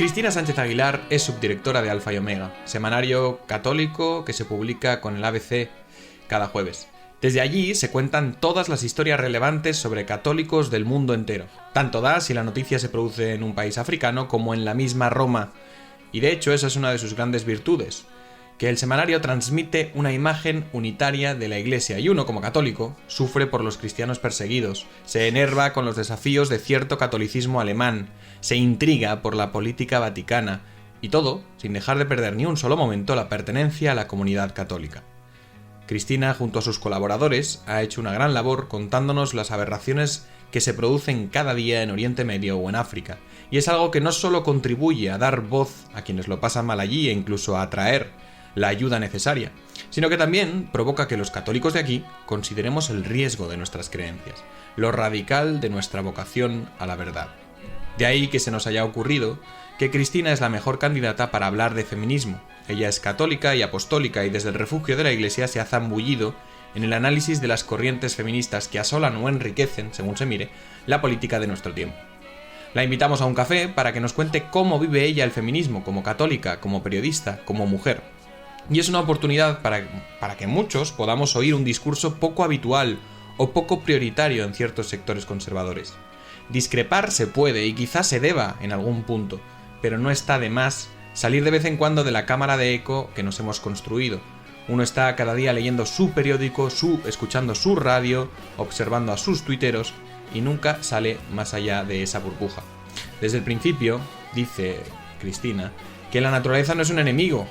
Cristina Sánchez Aguilar es subdirectora de Alfa y Omega, semanario católico que se publica con el ABC cada jueves. Desde allí se cuentan todas las historias relevantes sobre católicos del mundo entero. Tanto da si la noticia se produce en un país africano como en la misma Roma. Y de hecho esa es una de sus grandes virtudes, que el semanario transmite una imagen unitaria de la Iglesia y uno, como católico, sufre por los cristianos perseguidos, se enerva con los desafíos de cierto catolicismo alemán, se intriga por la política vaticana, y todo sin dejar de perder ni un solo momento la pertenencia a la comunidad católica. Cristina, junto a sus colaboradores, ha hecho una gran labor contándonos las aberraciones que se producen cada día en Oriente Medio o en África, y es algo que no solo contribuye a dar voz a quienes lo pasan mal allí e incluso a atraer la ayuda necesaria, sino que también provoca que los católicos de aquí consideremos el riesgo de nuestras creencias, lo radical de nuestra vocación a la verdad. De ahí que se nos haya ocurrido que Cristina es la mejor candidata para hablar de feminismo. Ella es católica y apostólica y desde el refugio de la Iglesia se ha zambullido en el análisis de las corrientes feministas que asolan o enriquecen, según se mire, la política de nuestro tiempo. La invitamos a un café para que nos cuente cómo vive ella el feminismo como católica, como periodista, como mujer. Y es una oportunidad para que muchos podamos oír un discurso poco habitual o poco prioritario en ciertos sectores conservadores. Discrepar se puede y quizás se deba en algún punto, pero no está de más salir de vez en cuando de la cámara de eco que nos hemos construido. Uno está cada día leyendo su periódico, escuchando su radio, observando a sus tuiteros y nunca sale más allá de esa burbuja. Desde el principio, dice Cristina, que la naturaleza no es un enemigo,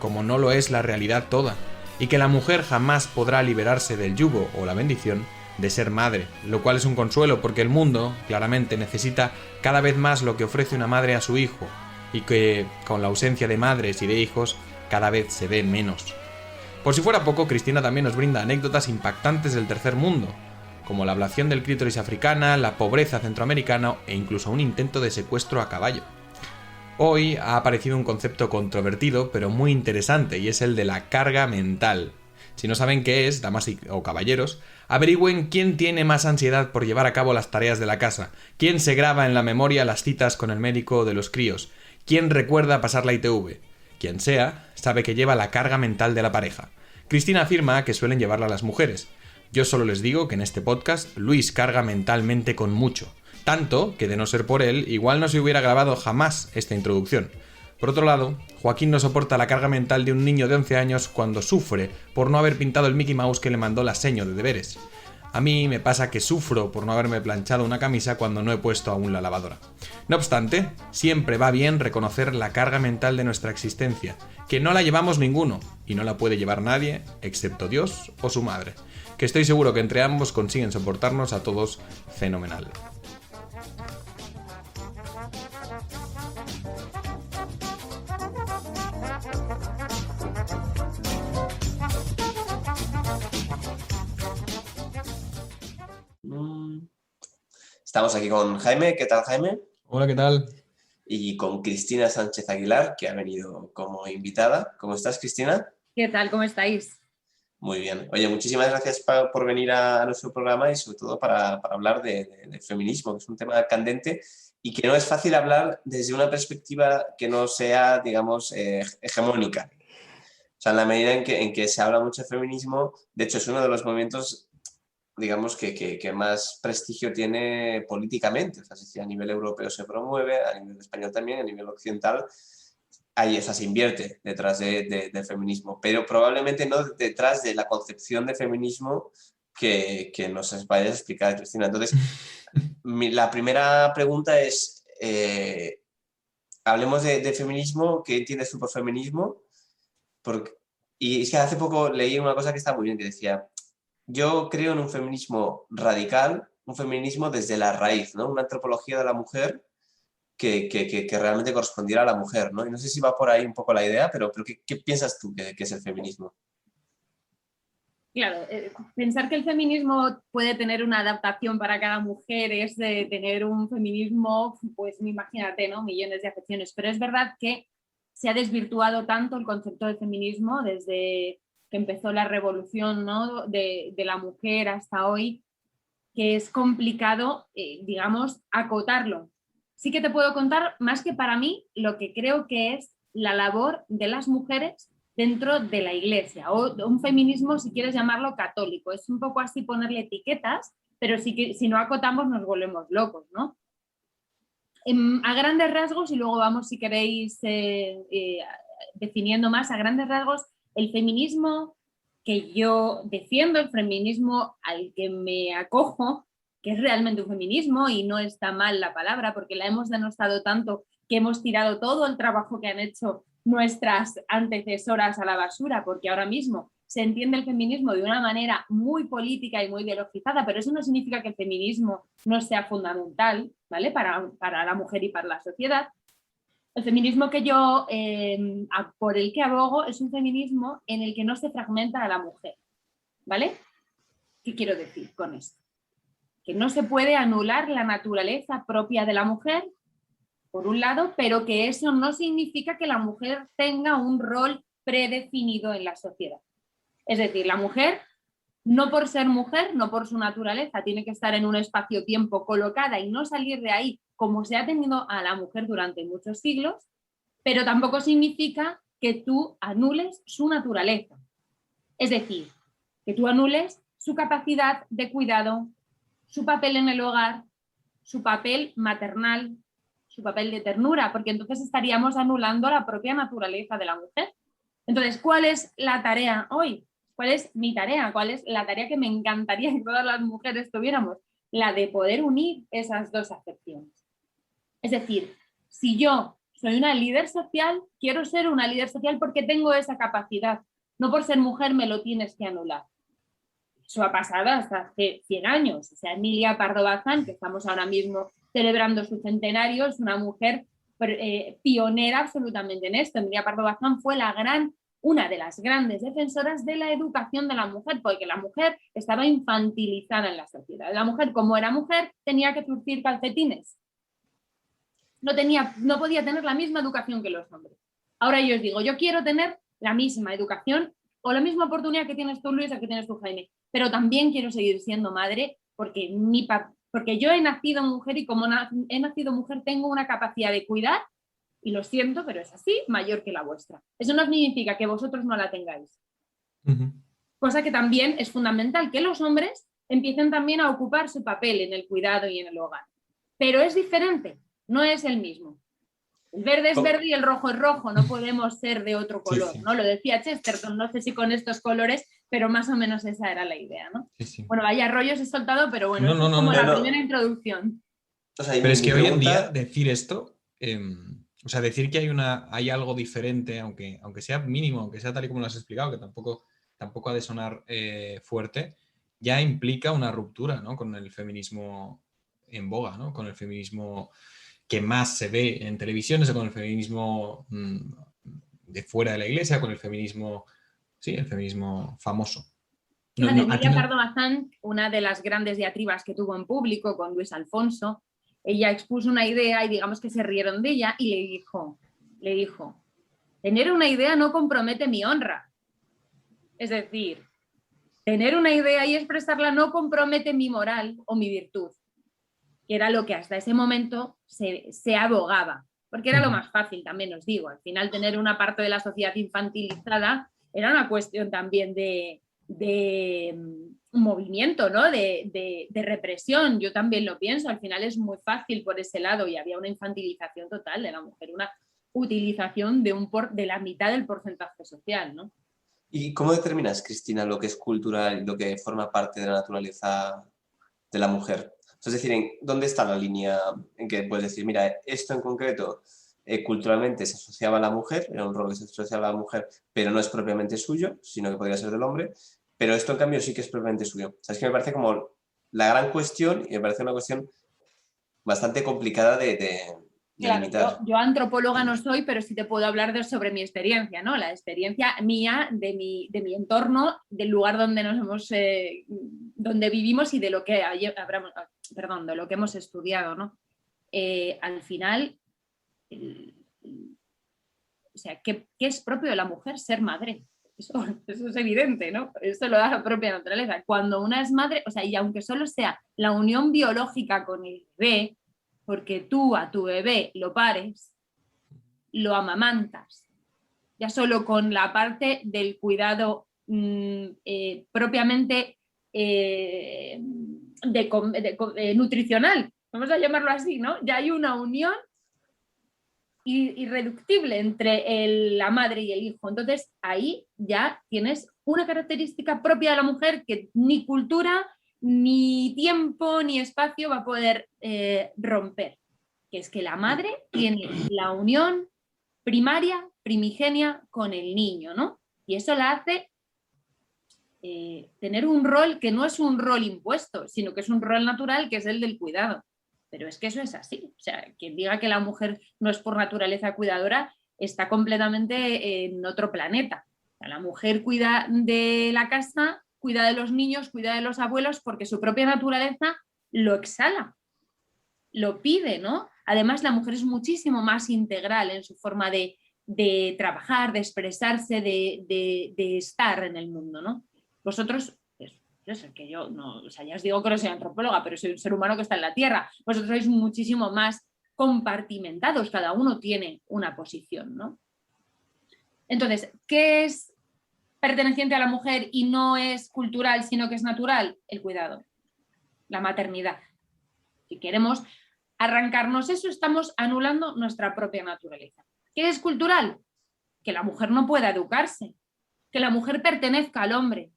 como no lo es la realidad toda, y que la mujer jamás podrá liberarse del yugo o la bendición de ser madre, lo cual es un consuelo porque el mundo, claramente, necesita cada vez más lo que ofrece una madre a su hijo, y que, con la ausencia de madres y de hijos, cada vez se ve menos. Por si fuera poco, Cristina también nos brinda anécdotas impactantes del tercer mundo, como la ablación del clítoris africana, la pobreza centroamericana e incluso un intento de secuestro a caballo. Hoy ha aparecido un concepto controvertido, pero muy interesante, y es el de la carga mental. Si no saben qué es, damas o caballeros, averigüen quién tiene más ansiedad por llevar a cabo las tareas de la casa, quién se graba en la memoria las citas con el médico de los críos, quién recuerda pasar la ITV. Quien sea, sabe que lleva la carga mental de la pareja. Cristina afirma que suelen llevarla las mujeres. Yo solo les digo que en este podcast Luis carga mentalmente con mucho. Tanto que, de no ser por él, igual no se hubiera grabado jamás esta introducción. Por otro lado, Joaquín no soporta la carga mental de un niño de 11 años cuando sufre por no haber pintado el Mickey Mouse que le mandó la seño de deberes. A mí me pasa que sufro por no haberme planchado una camisa cuando no he puesto aún la lavadora. No obstante, siempre va bien reconocer la carga mental de nuestra existencia, que no la llevamos ninguno, y no la puede llevar nadie, excepto Dios o su madre, que estoy seguro que entre ambos consiguen soportarnos a todos fenomenal. Estamos aquí con Jaime. ¿Qué tal, Jaime? Hola, ¿qué tal? Y con Cristina Sánchez Aguilar, que ha venido como invitada. ¿Cómo estás, Cristina? ¿Qué tal? ¿Cómo estáis? Muy bien. Oye, muchísimas gracias por venir a nuestro programa y sobre todo para hablar de feminismo, que es un tema candente y que no es fácil hablar desde una perspectiva que no sea, digamos, hegemónica. O sea, en la medida en que se habla mucho de feminismo, de hecho es uno de los movimientos, digamos, que más prestigio tiene políticamente. O sea, si a nivel europeo se promueve, a nivel español también, a nivel occidental, ahí se invierte detrás del feminismo, pero probablemente no detrás de la concepción de feminismo que nos vayas a explicar, Cristina. Entonces, la primera pregunta es, hablemos de feminismo. ¿Qué entiendes tú por feminismo? Y es que hace poco leí una cosa que está muy bien, que decía: yo creo en un feminismo radical, un feminismo desde la raíz, ¿no? Una antropología de la mujer que realmente correspondiera a la mujer, ¿no? Y no sé si va por ahí un poco la idea, pero ¿qué piensas tú que es el feminismo? Claro, pensar que el feminismo puede tener una adaptación para cada mujer es de tener un feminismo, pues imagínate, ¿no? Millones de acepciones, pero es verdad que se ha desvirtuado tanto el concepto de feminismo desde que empezó la revolución, ¿no? de la mujer hasta hoy, que es complicado, digamos, acotarlo. sí que te puedo contar, más que para mí, lo que creo que es la labor de las mujeres dentro de la Iglesia, o un feminismo, si quieres llamarlo, católico. Es un poco así ponerle etiquetas, pero si no acotamos nos volvemos locos, ¿no? A grandes rasgos, y luego vamos, si queréis, definiendo más, a grandes rasgos, el feminismo que yo defiendo, el feminismo al que me acojo, que es realmente un feminismo, y no está mal la palabra, porque la hemos denostado tanto que hemos tirado todo el trabajo que han hecho nuestras antecesoras a la basura, porque ahora mismo se entiende el feminismo de una manera muy política y muy ideologizada, pero eso no significa que el feminismo no sea fundamental, ¿vale? Para la mujer y para la sociedad. El feminismo que yo, por el que abogo, es un feminismo en el que no se fragmenta a la mujer, ¿vale? ¿Qué quiero decir con esto? Que no se puede anular la naturaleza propia de la mujer, por un lado, pero que eso no significa que la mujer tenga un rol predefinido en la sociedad. Es decir, la mujer, no por ser mujer, no por su naturaleza, tiene que estar en un espacio-tiempo colocada y no salir de ahí como se ha tenido a la mujer durante muchos siglos, pero tampoco significa que tú anules su naturaleza. Es decir, que tú anules su capacidad de cuidado, su papel en el hogar, su papel maternal, su papel de ternura, porque entonces estaríamos anulando la propia naturaleza de la mujer. Entonces, ¿cuál es la tarea hoy? ¿Cuál es mi tarea? ¿Cuál es la tarea que me encantaría que todas las mujeres tuviéramos? La de poder unir esas dos acepciones. Es decir, si yo soy una líder social, quiero ser una líder social porque tengo esa capacidad. No por ser mujer me lo tienes que anular. Eso ha pasado hasta hace 100 años. O sea, Emilia Pardo Bazán, que estamos ahora mismo celebrando su centenario, es una mujer pionera absolutamente en esto. Emilia Pardo Bazán fue una de las grandes defensoras de la educación de la mujer, porque la mujer estaba infantilizada en la sociedad. La mujer, como era mujer, tenía que surtir calcetines. No podía tener la misma educación que los hombres. Ahora yo os digo, yo quiero tener la misma educación o la misma oportunidad que tienes tú, Luisa, que tienes tú, Jaime, pero también quiero seguir siendo madre porque yo he nacido mujer y como he nacido mujer tengo una capacidad de cuidar, y lo siento, pero es así, mayor que la vuestra. Eso no significa que vosotros no la tengáis. Cosa que también es fundamental, que los hombres empiecen también a ocupar su papel en el cuidado y en el hogar. Pero es diferente, no es el mismo. El verde es verde y el rojo es rojo, no podemos ser de otro color, sí. ¿No? Lo decía Chesterton, no sé si con estos colores, pero más o menos esa era la idea, ¿no? Sí. Bueno, vaya rollos he soltado, pero bueno, es como la primera introducción. O sea, pero es que hoy en día decir esto, o sea, decir que hay algo diferente, aunque sea mínimo, aunque sea tal y como lo has explicado, que tampoco ha de sonar fuerte, ya implica una ruptura, ¿no? Con el feminismo en boga, ¿no? Con el feminismo que más se ve en televisiones, o con el feminismo de fuera de la iglesia, con el feminismo, sí, el feminismo famoso. Emilia Pardo Bazán, una de las grandes diatribas que tuvo en público con Luis Alfonso, ella expuso una idea y digamos que se rieron de ella y le dijo, tener una idea no compromete mi honra. Es decir, tener una idea y expresarla no compromete mi moral o mi virtud, que era lo que hasta ese momento se abogaba, porque era lo más fácil, también os digo. Al final, tener una parte de la sociedad infantilizada era una cuestión también de movimiento, ¿no? de represión. Yo también lo pienso, al final es muy fácil por ese lado, y había una infantilización total de la mujer, una utilización de la mitad del porcentaje social, ¿no? ¿Y cómo determinas, Cristina, lo que es cultural y lo que forma parte de la naturaleza de la mujer? Es decir, ¿dónde está la línea en que puedes decir, mira, esto en concreto culturalmente se asociaba a la mujer, era un rol que se asociaba a la mujer, pero no es propiamente suyo, sino que podría ser del hombre, pero esto en cambio sí que es propiamente suyo? O sea, es que me parece como la gran cuestión, y me parece una cuestión bastante complicada de claro, yo antropóloga no soy, pero sí te puedo hablar sobre mi experiencia, ¿no? La experiencia mía, de mi entorno, del lugar donde donde vivimos y de lo que de lo que hemos estudiado, ¿no? Al final, o sea, ¿qué es propio de la mujer? Ser madre. Eso es evidente, ¿no? Eso lo da la propia naturaleza. Cuando una es madre, o sea, y aunque solo sea la unión biológica con el bebé, porque tú a tu bebé lo pares, lo amamantas, ya solo con la parte del cuidado propiamente nutricional, vamos a llamarlo así, ¿no? Ya hay una unión irreductible entre la madre y el hijo. Entonces ahí ya tienes una característica propia de la mujer que ni cultura, ni tiempo, ni espacio va a poder romper, que es que la madre tiene la unión primaria, primigenia con el niño, ¿no? Y eso la hace tener un rol que no es un rol impuesto, sino que es un rol natural, que es el del cuidado. Pero es que eso es así. O sea, quien diga que la mujer no es por naturaleza cuidadora está completamente en otro planeta. O sea, la mujer cuida de la casa, cuida de los niños, cuida de los abuelos, porque su propia naturaleza lo exhala, lo pide, ¿no? Además, la mujer es muchísimo más integral en su forma de trabajar, de expresarse, de estar en el mundo, ¿no? Vosotros... Yo sé que yo no, o sea, ya os digo que no soy antropóloga, pero soy un ser humano que está en la Tierra. Vosotros sois muchísimo más compartimentados, cada uno tiene una posición, ¿no? Entonces, ¿qué es perteneciente a la mujer y no es cultural, sino que es natural? El cuidado, la maternidad. Si queremos arrancarnos eso, estamos anulando nuestra propia naturaleza. ¿Qué es cultural? Que la mujer no pueda educarse, que la mujer pertenezca al hombre,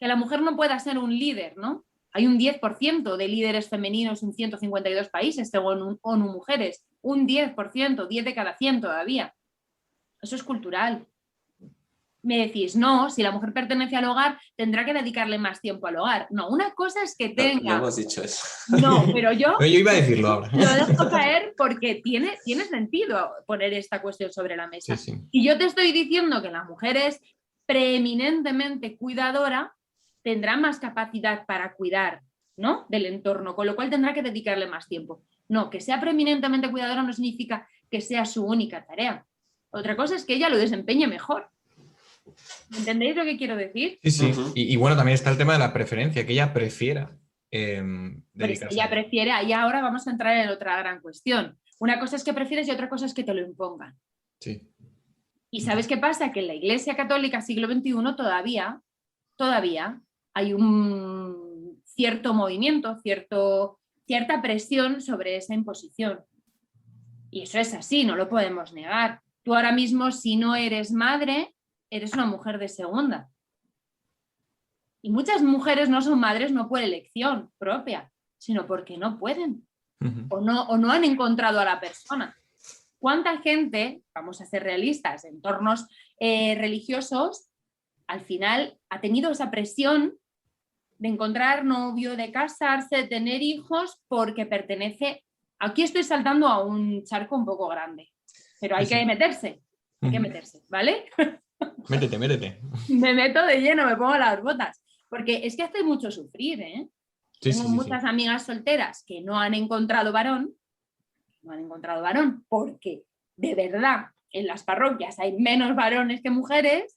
que la mujer no pueda ser un líder, ¿no? Hay un 10% de líderes femeninos en 152 países, según ONU Mujeres. Un 10%, 10 de cada 100 todavía. Eso es cultural. Me decís, no, si la mujer pertenece al hogar, tendrá que dedicarle más tiempo al hogar. No, una cosa es que tenga... No hemos dicho eso. No, pero yo iba a decirlo ahora. Lo dejo caer porque tiene sentido poner esta cuestión sobre la mesa. Sí, sí. Y yo te estoy diciendo que la mujer es preeminentemente cuidadora, tendrá más capacidad para cuidar, ¿no?, del entorno, con lo cual tendrá que dedicarle más tiempo. No, que sea preeminentemente cuidadora no significa que sea su única tarea. Otra cosa es que ella lo desempeñe mejor. ¿Entendéis lo que quiero decir? Sí, sí. Ujú. Y bueno, también está el tema de la preferencia, que ella prefiera Pero dedicarse. ella prefiere, ahí ahora vamos a entrar en otra gran cuestión. Una cosa es que prefieres y otra cosa es que te lo impongan. Sí. ¿Y sabes qué pasa? Que en la Iglesia Católica siglo XXI todavía hay un cierto movimiento, cierta presión sobre esa imposición. Y eso es así, no lo podemos negar. Tú ahora mismo, si no eres madre, eres una mujer de segunda. Y muchas mujeres no son madres no por elección propia, sino porque no pueden o no han encontrado a la persona. ¿Cuánta gente, vamos a ser realistas, entornos religiosos, al final ha tenido esa presión de encontrar novio, de casarse, de tener hijos, porque pertenece... Aquí estoy saltando a un charco un poco grande, pero hay que meterse, ¿vale? Métete. Me meto de lleno, me pongo las botas, porque es que hace mucho sufrir, ¿eh? Tengo muchas amigas solteras que no han encontrado varón, porque de verdad en las parroquias hay menos varones que mujeres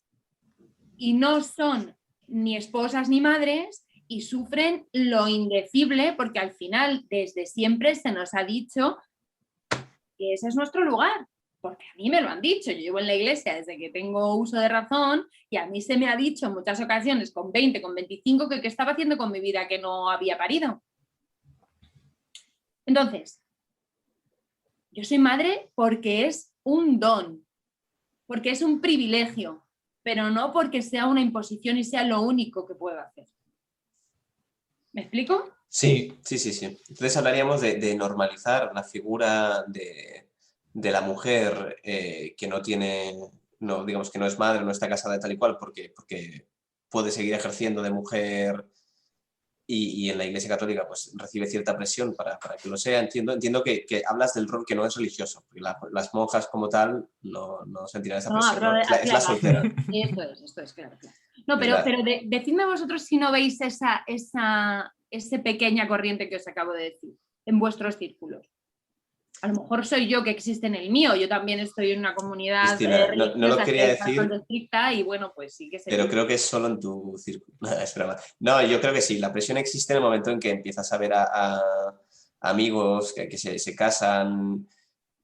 y no son ni esposas ni madres y sufren lo indecible porque al final desde siempre se nos ha dicho que ese es nuestro lugar, porque a mí me lo han dicho, yo llevo en la iglesia desde que tengo uso de razón y a mí se me ha dicho en muchas ocasiones con 20, con 25 que qué estaba haciendo con mi vida, que no había parido. Entonces, yo soy madre porque es un don, porque es un privilegio, pero no porque sea una imposición y sea lo único que puedo hacer. ¿Me explico? Sí. Entonces hablaríamos de normalizar la figura de la mujer que no tiene, no, digamos que no es madre, no está casada tal y cual, porque puede seguir ejerciendo de mujer y en la Iglesia Católica pues recibe cierta presión para que lo sea. Entiendo que hablas del rol que no es religioso, porque las monjas como tal no sentirán esa presión, ¿no? Es la soltera. Esto es, claro. No, pero decidme vosotros si no veis esa pequeña corriente que os acabo de decir en vuestros círculos. A lo mejor soy yo que existe en el mío, yo también estoy en una comunidad Cristina, no lo quería decir, bastante estricta y bueno, pues sí que sé. Pero creo que es solo en tu círculo. Es broma. No, yo creo que sí, la presión existe en el momento en que empiezas a ver a amigos que se casan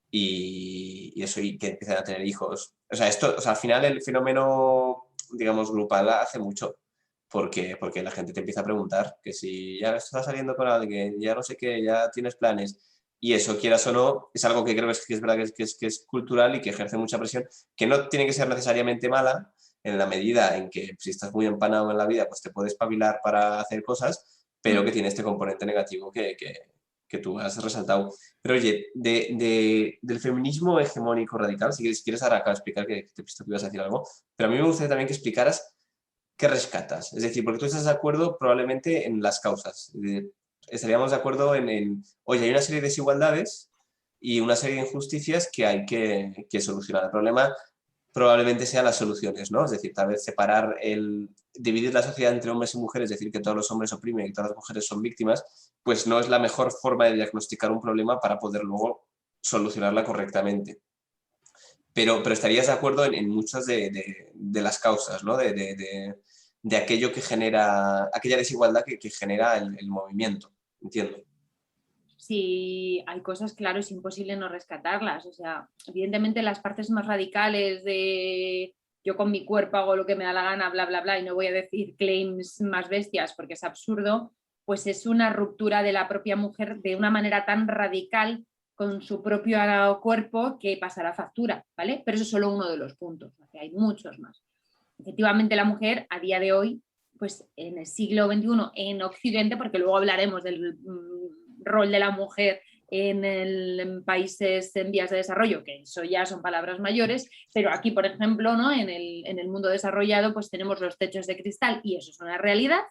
y eso, y que empiezan a tener hijos. O sea, esto, o sea, al final el fenómeno, digamos, grupal hace mucho. Porque la gente te empieza a preguntar que si ya estás saliendo con alguien, ya no sé qué, ya tienes planes, y eso, quieras o no, es algo que creo que es verdad que es cultural y que ejerce mucha presión, que no tiene que ser necesariamente mala, en la medida en que si estás muy empanado en la vida, pues te puedes espabilar para hacer cosas, pero que tiene este componente negativo que tú has resaltado. Pero oye, del feminismo hegemónico radical, si quieres ahora acá explicar que te he visto que ibas a decir algo, pero a mí me gustaría también que explicaras qué rescatas. Es decir, porque tú estás de acuerdo probablemente en las causas. Estaríamos de acuerdo oye, hay una serie de desigualdades y una serie de injusticias que hay que solucionar. El problema probablemente sean las soluciones, ¿no? Es decir, tal vez dividir la sociedad entre hombres y mujeres, es decir, que todos los hombres oprimen y todas las mujeres son víctimas, pues no es la mejor forma de diagnosticar un problema para poder luego solucionarla correctamente. Pero estarías de acuerdo en muchas de las causas, ¿no? De aquello que genera, aquella desigualdad que genera el movimiento, entiendo. Si hay cosas, claro, es imposible no rescatarlas. O sea, evidentemente las partes más radicales de yo con mi cuerpo hago lo que me da la gana, bla, bla, bla, y no voy a decir claims más bestias porque es absurdo, pues es una ruptura de la propia mujer de una manera tan radical con su propio cuerpo que pasará factura, ¿vale? Pero eso es solo uno de los puntos, o sea, hay muchos más. Efectivamente, la mujer a día de hoy, pues en el siglo XXI en Occidente, porque luego hablaremos del rol de la mujer en países en vías de desarrollo, que eso ya son palabras mayores, pero aquí, por ejemplo, ¿no? en el mundo desarrollado, pues tenemos los techos de cristal y eso es una realidad.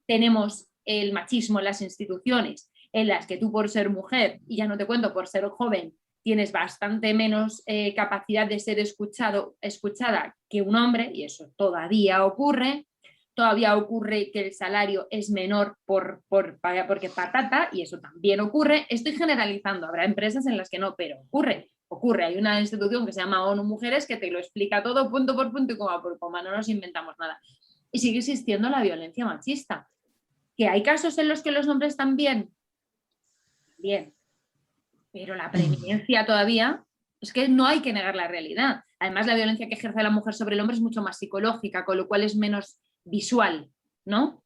Tenemos el machismo en las instituciones, en las que tú por ser mujer, y ya no te cuento por ser joven, tienes bastante menos capacidad de ser escuchada que un hombre, y eso todavía ocurre. Todavía ocurre que el salario es menor porque patata, y eso también ocurre. Estoy generalizando, habrá empresas en las que no, pero ocurre. Hay una institución que se llama ONU Mujeres que te lo explica todo punto por punto y coma por coma, no nos inventamos nada. Y sigue existiendo la violencia machista. ¿Que hay casos en los que los hombres también? Bien. Pero la preeminencia todavía es que no hay que negar la realidad. Además, la violencia que ejerce la mujer sobre el hombre es mucho más psicológica, con lo cual es menos visual, ¿no?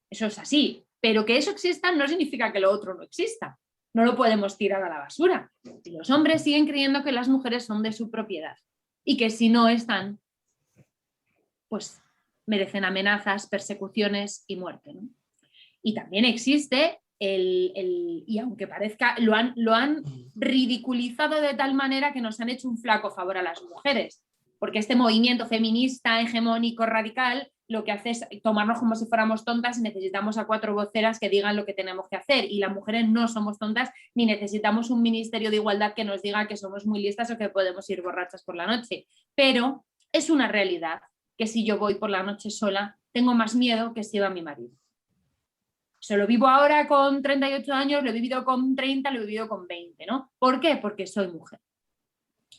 Eso es así. Pero que eso exista no significa que lo otro no exista. No lo podemos tirar a la basura. Y los hombres siguen creyendo que las mujeres son de su propiedad y que si no están, pues merecen amenazas, persecuciones y muerte, ¿no? Y también existe y aunque parezca, lo han ridiculizado de tal manera que nos han hecho un flaco favor a las mujeres, porque este movimiento feminista, hegemónico, radical, lo que hace es tomarnos como si fuéramos tontas y necesitamos a 4 voceras que digan lo que tenemos que hacer, y las mujeres no somos tontas ni necesitamos un ministerio de igualdad que nos diga que somos muy listas o que podemos ir borrachas por la noche, pero es una realidad que si yo voy por la noche sola tengo más miedo que si va mi marido. Se lo vivo ahora con 38 años, lo he vivido con 30, lo he vivido con 20, ¿no? ¿Por qué? Porque soy mujer.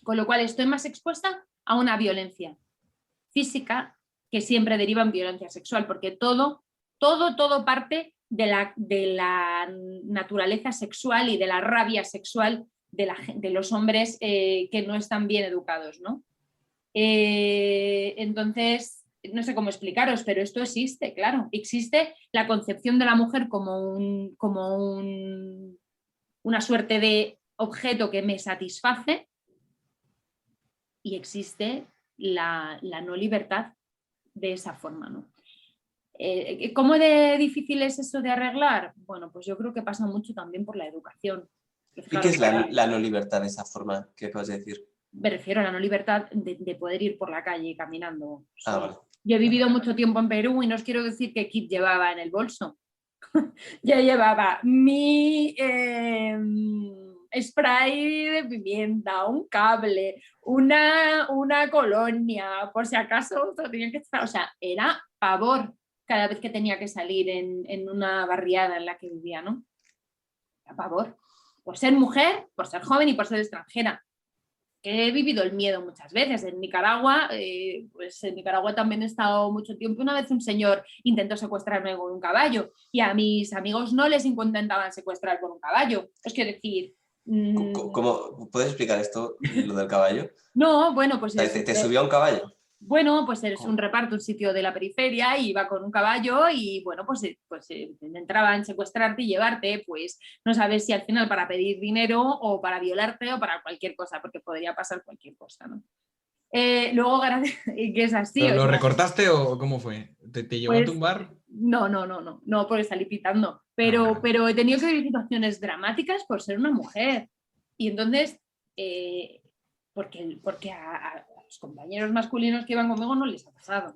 Con lo cual estoy más expuesta a una violencia física que siempre deriva en violencia sexual, porque todo parte de la naturaleza sexual y de la rabia sexual de los hombres que no están bien educados, ¿no? Entonces, no sé cómo explicaros, pero esto existe, claro. Existe la concepción de la mujer como una suerte de objeto que me satisface, y existe la no libertad de esa forma, ¿no? ¿Cómo de difícil es eso de arreglar? Bueno, pues yo creo que pasa mucho también por la educación. ¿Y qué es la no libertad de esa forma? ¿Qué puedes decir? Me refiero a la no libertad de poder ir por la calle caminando. Vale. Yo he vivido mucho tiempo en Perú y no os quiero decir qué kit llevaba en el bolso. Yo llevaba mi spray de pimienta, un cable, una colonia, por si acaso tenía que estar, o sea, era pavor cada vez que tenía que salir en una barriada en la que vivía, ¿no? Era pavor. Por ser mujer, por ser joven y por ser extranjera. que he vivido el miedo muchas veces. En Nicaragua, pues en Nicaragua también he estado mucho tiempo. Una vez un señor intentó secuestrarme con un caballo y a mis amigos no les intentaban secuestrar con un caballo. Es que decir... ¿Cómo puedes explicar esto, lo del caballo? No, bueno, pues ¿Te subió a un caballo? bueno, pues eres ¿Cómo? un reparto, un sitio de la periferia y iba con un caballo y bueno, pues entraban a secuestrarte y llevarte, pues no sabes si al final para pedir dinero o para violarte o para cualquier cosa, porque podría pasar cualquier cosa, ¿no? Luego, que es así, ¿Pero o lo sea, recortaste o cómo fue? ¿Te llevó a pues tumbar? no, porque salí pitando, Ah, vale. pero he tenido que vivir situaciones dramáticas por ser una mujer. Y entonces, porque a los compañeros masculinos que iban conmigo no les ha pasado.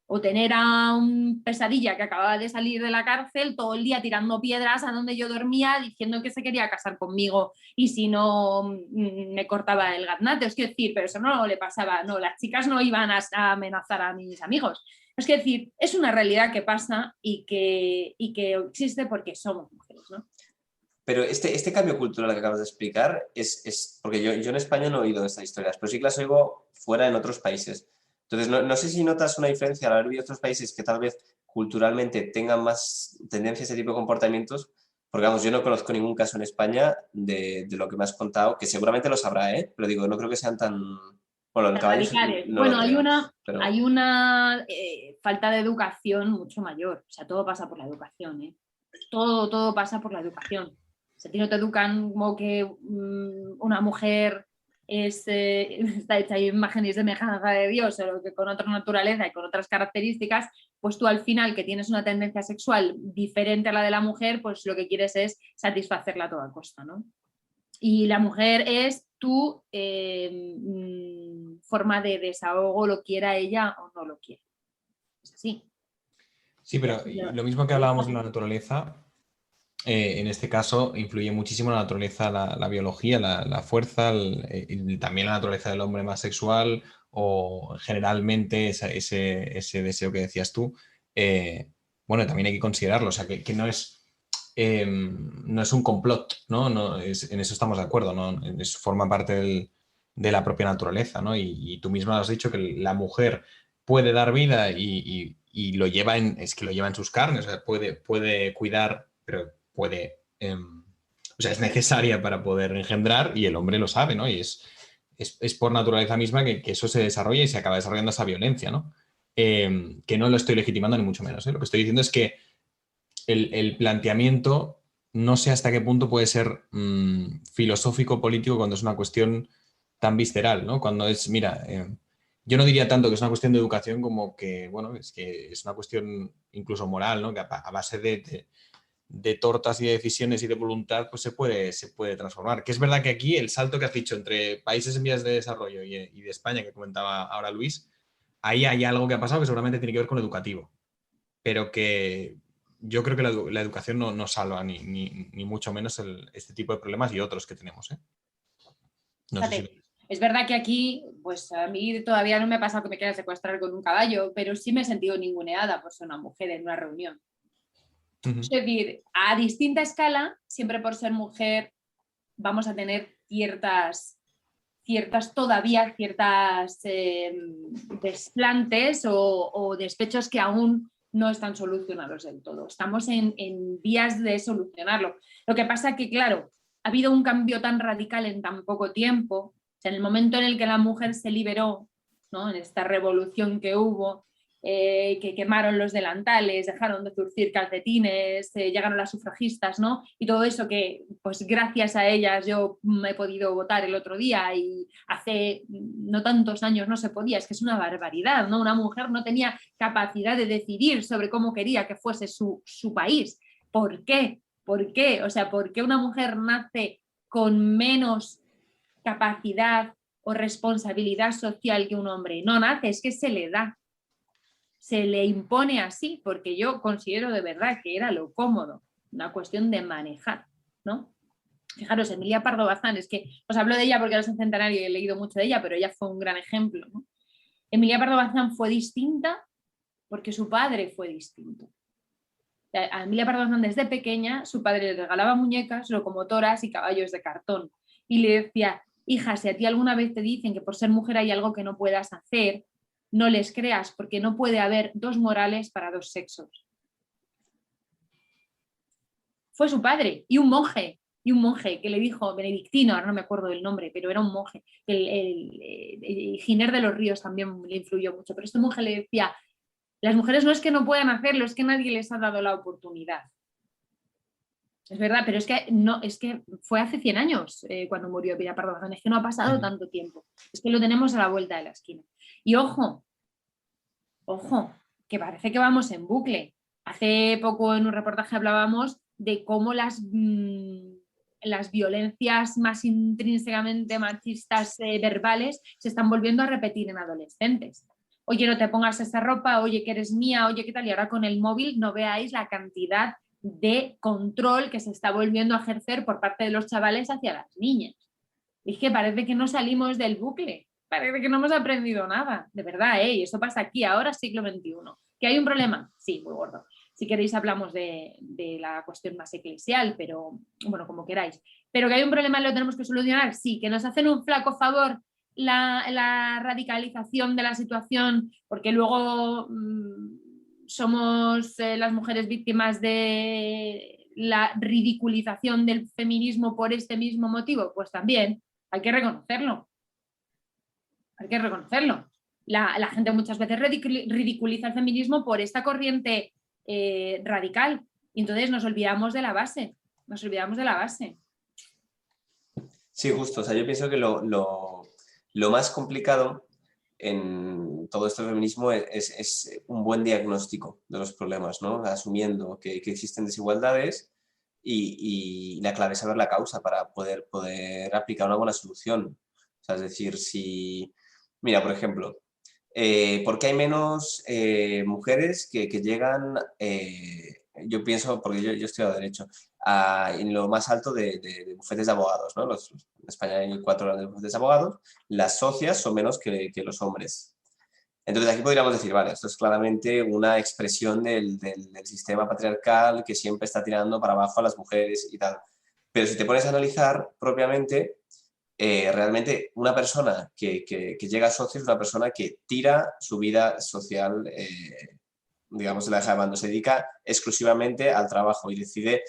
O tener a un pesadilla que acababa de salir de la cárcel todo el día tirando piedras a donde yo dormía diciendo que se quería casar conmigo y si no me cortaba el gaznate. Es que decir, pero eso no le pasaba, no, las chicas no iban a amenazar a mis amigos. Es que decir, es una realidad que pasa y que existe porque somos mujeres, ¿no? Pero este cambio cultural que acabas de explicar es porque yo en España no he oído estas historias, pero sí que las oigo fuera en otros países. Entonces, no sé si notas una diferencia al haber vivido otros países que tal vez culturalmente tengan más tendencia a ese tipo de comportamientos, porque vamos, yo no conozco ningún caso en España de lo que me has contado, que seguramente lo sabrá, ¿eh? Pero digo, no creo que sean tan... Bueno, en caballos Radicales. no lo Bueno, creo, pero... hay una falta de educación mucho mayor. O sea, todo pasa por la educación, ¿eh? Todo pasa por la educación. O sea, a ti no te educan como que una mujer está hecha a imagen y semejanza de Dios, o que con otra naturaleza y con otras características, pues tú al final, que tienes una tendencia sexual diferente a la de la mujer, pues lo que quieres es satisfacerla a toda costa, ¿no? Y la mujer es tu forma de desahogo, lo quiera ella o no lo quiera. Es así. Sí, pero lo mismo que hablábamos de la naturaleza, en este caso influye muchísimo la naturaleza, la biología, la fuerza, y también la naturaleza del hombre más sexual o generalmente ese deseo que decías tú. Bueno, también hay que considerarlo, o sea, que no es un complot, ¿no? En eso estamos de acuerdo, ¿no? Forma parte de la propia naturaleza, ¿no? Y tú misma has dicho que la mujer puede dar vida y lo lleva es que lo lleva en sus carnes, o sea, puede cuidar, pero puede, o sea, es necesaria para poder engendrar y el hombre lo sabe, ¿no? Y es por naturaleza misma que eso se desarrolla y se acaba desarrollando esa violencia, ¿no? Que no lo estoy legitimando ni mucho menos, ¿eh? Lo que estoy diciendo es que el planteamiento no sé hasta qué punto puede ser filosófico, político, cuando es una cuestión tan visceral, ¿no? Cuando es, mira, yo no diría tanto que es una cuestión de educación como que, bueno, es que es una cuestión incluso moral, ¿no? Que a base de tortas y de decisiones y de voluntad, pues se puede transformar. Que es verdad que aquí el salto que has dicho entre países en vías de desarrollo y de España, que comentaba ahora Luis, ahí hay algo que ha pasado que seguramente tiene que ver con lo educativo, pero que yo creo que la educación no salva ni mucho menos este tipo de problemas y otros que tenemos, ¿eh? No sé si... Fíjate, es verdad que aquí, pues a mí todavía no me ha pasado que me quieran secuestrar con un caballo, pero sí me he sentido ninguneada por ser una mujer en una reunión. Es decir, a distinta escala, siempre por ser mujer, vamos a tener ciertas desplantes o despechos que aún no están solucionados del todo. Estamos en vías de solucionarlo. Lo que pasa que, claro, ha habido un cambio tan radical en tan poco tiempo. O sea, en el momento en el que la mujer se liberó, ¿no? En esta revolución que hubo, que quemaron los delantales, dejaron de zurcir calcetines, llegaron las sufragistas, ¿no? Y todo eso que, pues gracias a ellas yo he podido votar el otro día y hace no tantos años no se podía, es que es una barbaridad, ¿no? Una mujer no tenía capacidad de decidir sobre cómo quería que fuese su país. ¿Por qué? ¿Por qué? O sea, ¿por qué una mujer nace con menos capacidad o responsabilidad social que un hombre? No nace, es que se le da, se le impone así, porque yo considero de verdad que era lo cómodo, una cuestión de manejar, ¿no? Fijaros, Emilia Pardo Bazán, es que os hablo de ella porque ahora es un centenario y he leído mucho de ella, pero ella fue un gran ejemplo, ¿no? Emilia Pardo Bazán fue distinta porque su padre fue distinto. A Emilia Pardo Bazán desde pequeña su padre le regalaba muñecas, locomotoras y caballos de cartón y le decía, hija, si a ti alguna vez te dicen que por ser mujer hay algo que no puedas hacer, no les creas, porque no puede haber dos morales para dos sexos. Fue su padre y un monje que le dijo, benedictino, ahora no me acuerdo del nombre, pero era un monje. El Giner de los Ríos también le influyó mucho, pero este monje le decía, las mujeres no es que no puedan hacerlo, es que nadie les ha dado la oportunidad. Es verdad, pero es que fue hace 100 años cuando murió Pira Pardo Bazán, es que no ha pasado tanto tiempo, es que lo tenemos a la vuelta de la esquina. Y ojo, que parece que vamos en bucle. Hace poco en un reportaje hablábamos de cómo las violencias más intrínsecamente machistas verbales se están volviendo a repetir en adolescentes. Oye, no te pongas esa ropa, oye, que eres mía, oye, ¿qué tal? Y ahora con el móvil no veáis la cantidad de control que se está volviendo a ejercer por parte de los chavales hacia las niñas. Y es que parece que no salimos del bucle, parece que no hemos aprendido nada, de verdad, ¿eh? Y eso pasa aquí ahora, siglo XXI. ¿Que hay un problema? Sí, muy gordo. Si queréis hablamos de la cuestión más eclesial, pero bueno, como queráis. Pero que hay un problema y lo tenemos que solucionar, sí. Que nos hacen un flaco favor la radicalización de la situación, porque luego somos las mujeres víctimas de la ridiculización del feminismo por este mismo motivo, pues también hay que reconocerlo. Hay que reconocerlo. La gente muchas veces ridiculiza el feminismo por esta corriente radical. Y entonces nos olvidamos de la base. Nos olvidamos de la base. Sí, justo. O sea, yo pienso que lo más complicado en todo este feminismo es un buen diagnóstico de los problemas, ¿no? Asumiendo que existen desigualdades y la clave es saber la causa para poder aplicar una buena solución. O sea, es decir, si... Mira, por ejemplo, ¿por qué hay menos mujeres que llegan, yo pienso, porque yo he estudiado Derecho, en lo más alto de bufetes de abogados, ¿no? En España hay 4 grandes bufetes de abogados, las socias son menos que los hombres. Entonces aquí podríamos decir, vale, esto es claramente una expresión del sistema patriarcal que siempre está tirando para abajo a las mujeres y tal. Pero si te pones a analizar propiamente, realmente una persona que llega a socio es una persona que tira su vida social, digamos, se la deja de bando, se dedica exclusivamente al trabajo y decide,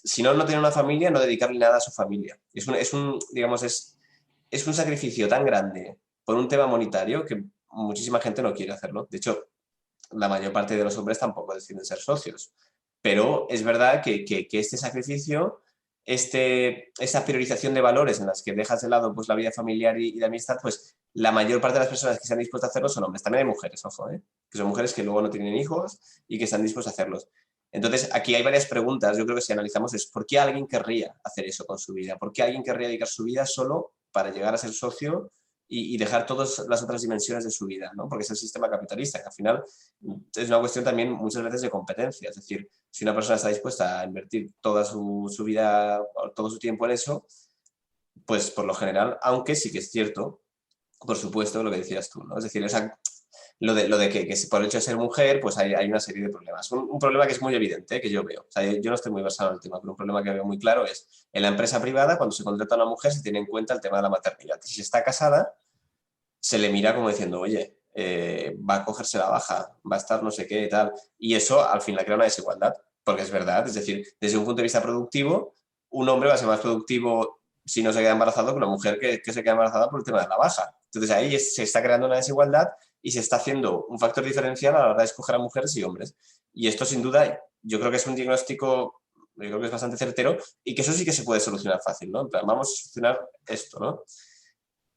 si no tiene una familia, no dedicarle nada a su familia. Es un sacrificio tan grande por un tema monetario que muchísima gente no quiere hacerlo. De hecho, la mayor parte de los hombres tampoco deciden ser socios. Pero es verdad que este sacrificio, esa priorización de valores en las que dejas de lado pues, la vida familiar y la amistad, pues la mayor parte de las personas que están dispuestas a hacerlo son hombres. También hay mujeres, ojo, que son mujeres que luego no tienen hijos y que están dispuestas a hacerlos. Entonces, aquí hay varias preguntas. Yo creo que si analizamos es ¿por qué alguien querría hacer eso con su vida? ¿Por qué alguien querría dedicar su vida solo para llegar a ser socio y dejar todas las otras dimensiones de su vida, ¿no? Porque es el sistema capitalista, que al final es una cuestión también muchas veces de competencia. Es decir, si una persona está dispuesta a invertir toda su vida, todo su tiempo en eso, pues por lo general, aunque sí que es cierto, por supuesto, lo que decías tú, ¿no? Es decir, lo de que por el hecho de ser mujer, pues hay una serie de problemas. Un problema que es muy evidente, que yo veo. O sea, yo no estoy muy versado en el tema, pero un problema que veo muy claro es en la empresa privada, cuando se contrata a una mujer, se tiene en cuenta el tema de la maternidad. Si está casada, se le mira como diciendo, oye, va a cogerse la baja, va a estar no sé qué y tal. Y eso al final crea una desigualdad, porque es verdad. Es decir, desde un punto de vista productivo, un hombre va a ser más productivo si no se queda embarazado que una mujer que se queda embarazada por el tema de la baja. Entonces ahí se está creando una desigualdad y se está haciendo un factor diferencial a la hora de escoger a mujeres y hombres. Y esto sin duda yo creo que es un diagnóstico, yo creo que es bastante certero y que eso sí que se puede solucionar fácil, ¿no? En plan, vamos a solucionar esto, ¿no?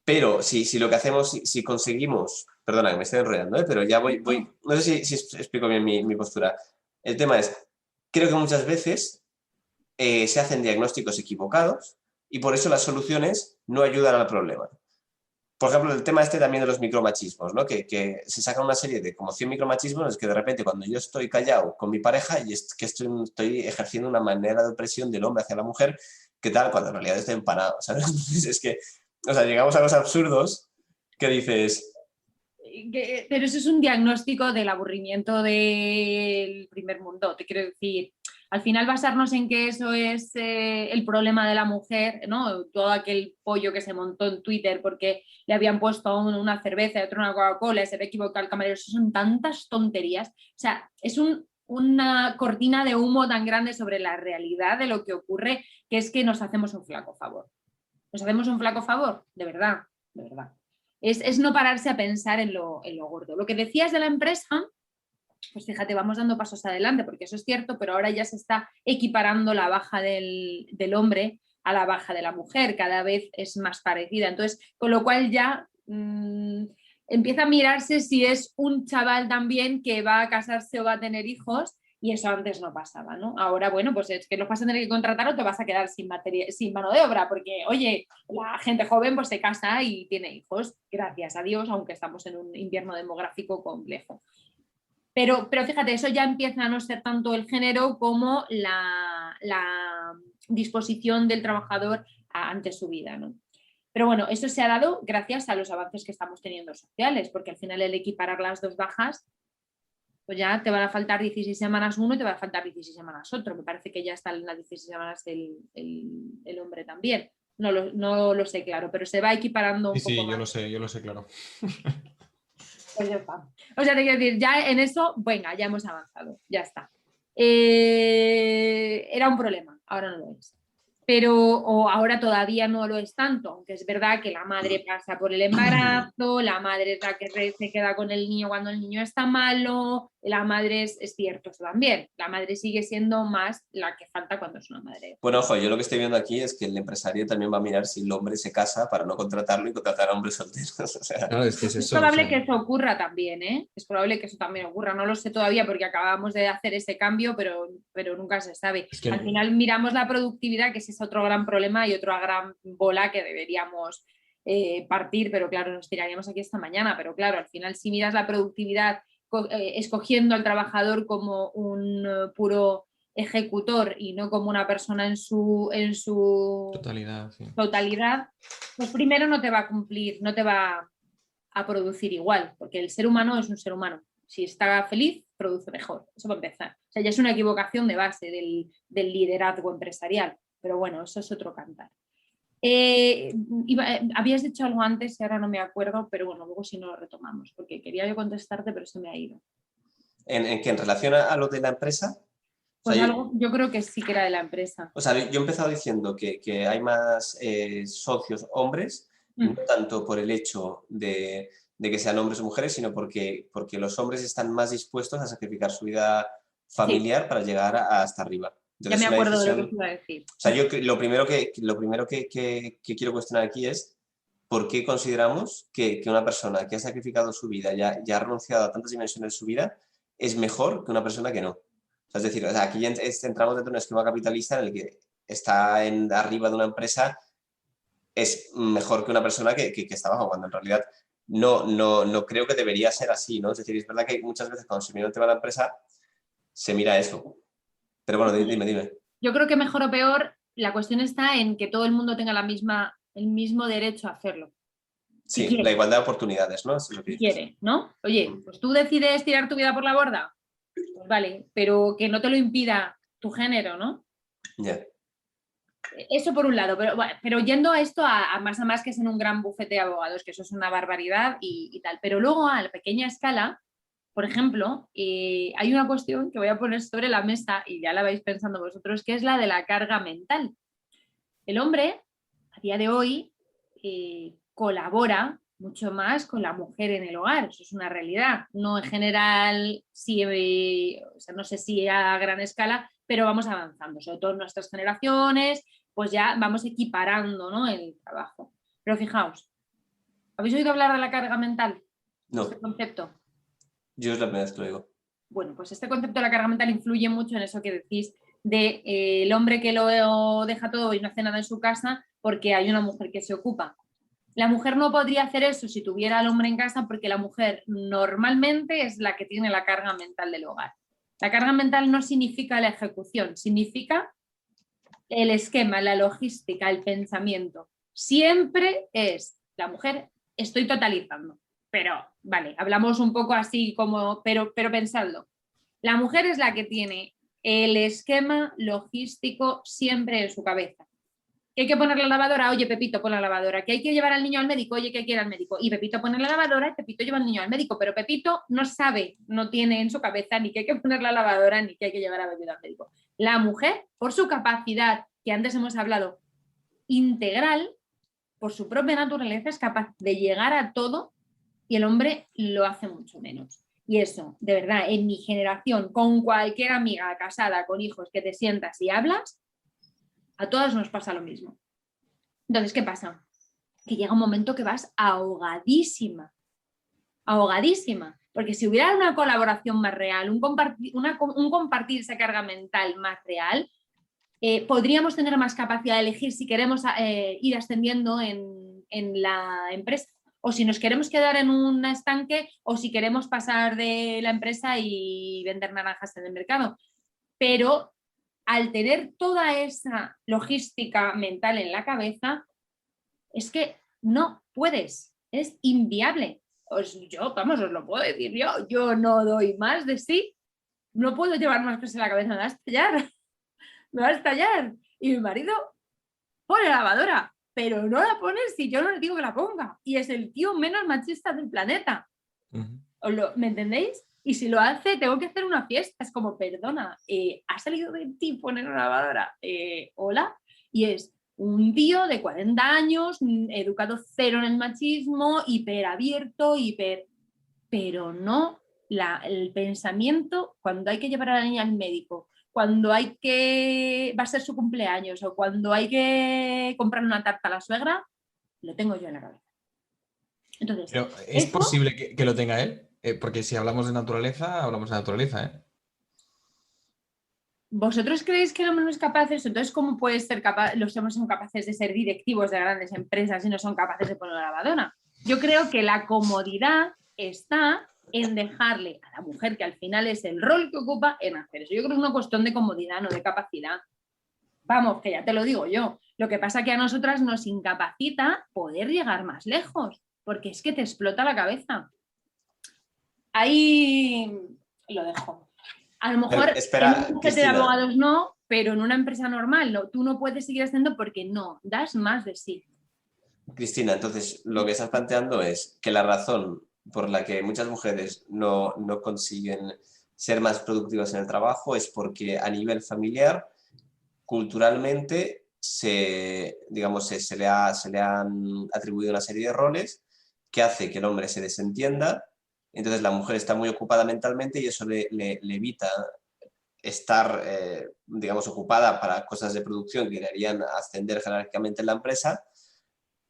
Pero si lo que hacemos, si conseguimos, perdona que me estoy enrollando, pero ya voy, no sé si explico bien mi postura. El tema es, creo que muchas veces se hacen diagnósticos equivocados y por eso las soluciones no ayudan al problema. Por ejemplo, el tema también de los micromachismos, ¿no? Que se saca una serie de como 100 micromachismos, es que de repente cuando yo estoy callado con mi pareja y es que estoy ejerciendo una manera de opresión del hombre hacia la mujer, ¿qué tal? Cuando en realidad estoy empanado, ¿sabes? Es que, o sea, llegamos a los absurdos que dices... Pero eso es un diagnóstico del aburrimiento del primer mundo, te quiero decir. al final basarnos en que eso es el problema de la mujer, ¿no? Todo aquel pollo que se montó en Twitter porque le habían puesto a uno una cerveza y a otro una Coca-Cola y se había equivocado el camarero, eso son tantas tonterías. O sea, es una cortina de humo tan grande sobre la realidad de lo que ocurre, que es que nos hacemos un flaco favor. Nos hacemos un flaco favor, de verdad, de verdad. Es no pararse a pensar en lo gordo. Lo que decías de la empresa, pues fíjate, vamos dando pasos adelante, porque eso es cierto, pero ahora ya se está equiparando la baja del hombre a la baja de la mujer, cada vez es más parecida. Entonces, con lo cual ya empieza a mirarse si es un chaval también que va a casarse o va a tener hijos, y eso antes no pasaba, ¿no? Ahora, bueno, pues es que los vas a tener que contratar o te vas a quedar sin mano de obra, porque, oye, la gente joven pues se casa y tiene hijos, gracias a Dios, aunque estamos en un invierno demográfico complejo. Pero fíjate, eso ya empieza a no ser tanto el género como la disposición del trabajador ante su vida, ¿no? Pero bueno, eso se ha dado gracias a los avances que estamos teniendo sociales, porque al final el equiparar las dos bajas, pues ya te van a faltar 16 semanas uno y te va a faltar 16 semanas otro. Me parece que ya están en las 16 semanas el hombre también. No lo sé claro, pero se va equiparando un poco Sí, más. yo lo sé, claro. Pues ya está. O sea, te quiero decir, ya en eso, venga, ya hemos avanzado, ya está. Era un problema, ahora no lo es. Pero o ahora todavía no lo es tanto, aunque es verdad que la madre pasa por el embarazo, la madre es la que se queda con el niño cuando el niño está malo, la madre es cierto eso también, la madre sigue siendo más la que falta cuando es una madre. Bueno, ojo, yo lo que estoy viendo aquí es que el empresario también va a mirar si el hombre se casa para no contratarlo y contratar a hombres solteros. O sea, Claro, es que es Es eso. probable O sea, que eso ocurra también, ¿eh? Es probable que eso también ocurra. No lo sé todavía porque acabamos de hacer ese cambio, pero nunca se sabe. es que Al final miramos la productividad, que ese es otro gran problema y otra gran bola que deberíamos partir, pero claro, nos tiraríamos aquí esta mañana. Pero claro, al final si miras la productividad escogiendo al trabajador como un puro ejecutor y no como una persona en su totalidad, sí. totalidad, pues primero no te va a cumplir, no te va a producir igual, porque el ser humano es un ser humano. Si está feliz, produce mejor. Eso va a empezar. O sea, ya es una equivocación de base del liderazgo empresarial. Pero bueno, eso es otro cantar. Habías dicho algo antes y ahora no me acuerdo, pero bueno, luego si no lo retomamos, porque quería yo contestarte, pero se me ha ido. ¿En relación a lo de la empresa? Pues O sea, algo, yo creo que sí que era de la empresa. yo he empezado diciendo que hay más socios hombres, no tanto por el hecho de que sean hombres o mujeres, sino porque los hombres están más dispuestos a sacrificar su vida familiar para llegar hasta arriba. Ya Entonces, me una acuerdo de lo que decisión... te iba a decir. O sea, yo lo primero que quiero cuestionar aquí es por qué consideramos que una persona que ha sacrificado su vida, ya ha renunciado a tantas dimensiones de su vida, es mejor que una persona que no. O sea, es decir, aquí ya entramos dentro de un esquema capitalista en el que está arriba de una empresa es mejor que una persona que está abajo, cuando en realidad no creo que debería ser así, ¿no? Es decir, es verdad que muchas veces cuando se mira el tema de la empresa se mira eso. Pero bueno, dime. Yo creo que mejor o peor, la cuestión está en que todo el mundo tenga el mismo derecho a hacerlo. Sí, Si la igualdad de oportunidades, ¿no? Eso es lo que si dices. quiere, ¿no? Oye, pues tú decides tirar tu vida por la borda, pues vale, pero que no te lo impida tu género, ¿no? Ya. Eso por un lado, pero yendo a esto a más que es en un gran bufete de abogados, que eso es una barbaridad y tal. Pero luego a la pequeña escala, por ejemplo, hay una cuestión que voy a poner sobre la mesa y ya la vais pensando vosotros, que es la de la carga mental. El hombre, a día de hoy, colabora mucho más con la mujer en el hogar, eso es una realidad. No en general, o sea, no sé si a gran escala, pero vamos avanzando, sobre todo en nuestras generaciones, pues ya vamos equiparando, ¿no?, el trabajo. Pero fijaos, ¿habéis oído hablar de la carga mental? No, Este concepto. yo es la primera vez que lo digo. Bueno, pues este concepto de la carga mental influye mucho en eso que decís de el hombre que lo deja todo y no hace nada en su casa porque hay una mujer que se ocupa. La mujer no podría hacer eso si tuviera al hombre en casa porque la mujer normalmente es la que tiene la carga mental del hogar. La carga mental no significa la ejecución, significa el esquema, la logística, el pensamiento. Siempre es la mujer, estoy totalizando, pero vale, hablamos un poco así como, pero pensadlo. La mujer es la que tiene el esquema logístico siempre en su cabeza. Que hay que poner la lavadora, oye, Pepito, pon la lavadora. Que hay que llevar al niño al médico, oye, que hay que ir al médico. Y Pepito pone la lavadora y Pepito lleva al niño al médico. Pero Pepito no sabe, no tiene en su cabeza ni que hay que poner la lavadora ni que hay que llevar a Pepito al médico. La mujer, por su capacidad, que antes hemos hablado, integral, por su propia naturaleza, es capaz de llegar a todo y el hombre lo hace mucho menos. Y eso, de verdad, en mi generación, con cualquier amiga casada, con hijos, que te sientas y hablas, a todas nos pasa lo mismo. Entonces, ¿qué pasa? Que llega un momento que vas ahogadísima. Ahogadísima. Porque si hubiera una colaboración más real, un compartir esa carga mental más real, podríamos tener más capacidad de elegir si queremos ir ascendiendo en la empresa, o si nos queremos quedar en un estanque, o si queremos pasar de la empresa y vender naranjas en el mercado. Pero al tener toda esa logística mental en la cabeza, es que no puedes, es inviable. Os lo puedo decir yo no doy más de sí, no puedo llevar más cosas en la cabeza, me va a estallar. Me va a estallar. Y mi marido pone la lavadora, pero no la pone si yo no le digo que la ponga. Y es el tío menos machista del planeta. ¿Me entendéis? Y si lo hace, tengo que hacer una fiesta. Es como, perdona, ¿ha salido de ti poner una lavadora? Hola. Y es un tío de 40 años, educado cero en el machismo, hiperabierto, pero no el pensamiento cuando hay que llevar a la niña al médico, cuando va a ser su cumpleaños o cuando hay que comprar una tarta a la suegra, lo tengo yo en la cabeza. Entonces, pero ¿es posible que lo tenga él? Porque si hablamos de naturaleza, hablamos de naturaleza, ¿eh? ¿Vosotros creéis que el hombre no es capaz de eso? Entonces, ¿cómo puede ser capaz, los hombres son capaces de ser directivos de grandes empresas y no son capaces de poner una lavadora? Yo creo que la comodidad está en dejarle a la mujer, que al final es el rol que ocupa, en hacer eso. Yo creo que es una cuestión de comodidad, no de capacidad. Vamos, que ya te lo digo yo. Lo que pasa es que a nosotras nos incapacita poder llegar más lejos, porque es que te explota la cabeza. Ahí lo dejo. A lo mejor espera, en un bufete de abogados no, pero en una empresa normal no. Tú no puedes seguir haciendo porque no das más de sí. Cristina, entonces lo que estás planteando es que la razón por la que muchas mujeres no consiguen ser más productivas en el trabajo es porque a nivel familiar, culturalmente, se le han atribuido una serie de roles que hace que el hombre se desentienda. Entonces la mujer está muy ocupada mentalmente y eso le evita estar, ocupada para cosas de producción que le harían ascender jerárquicamente en la empresa,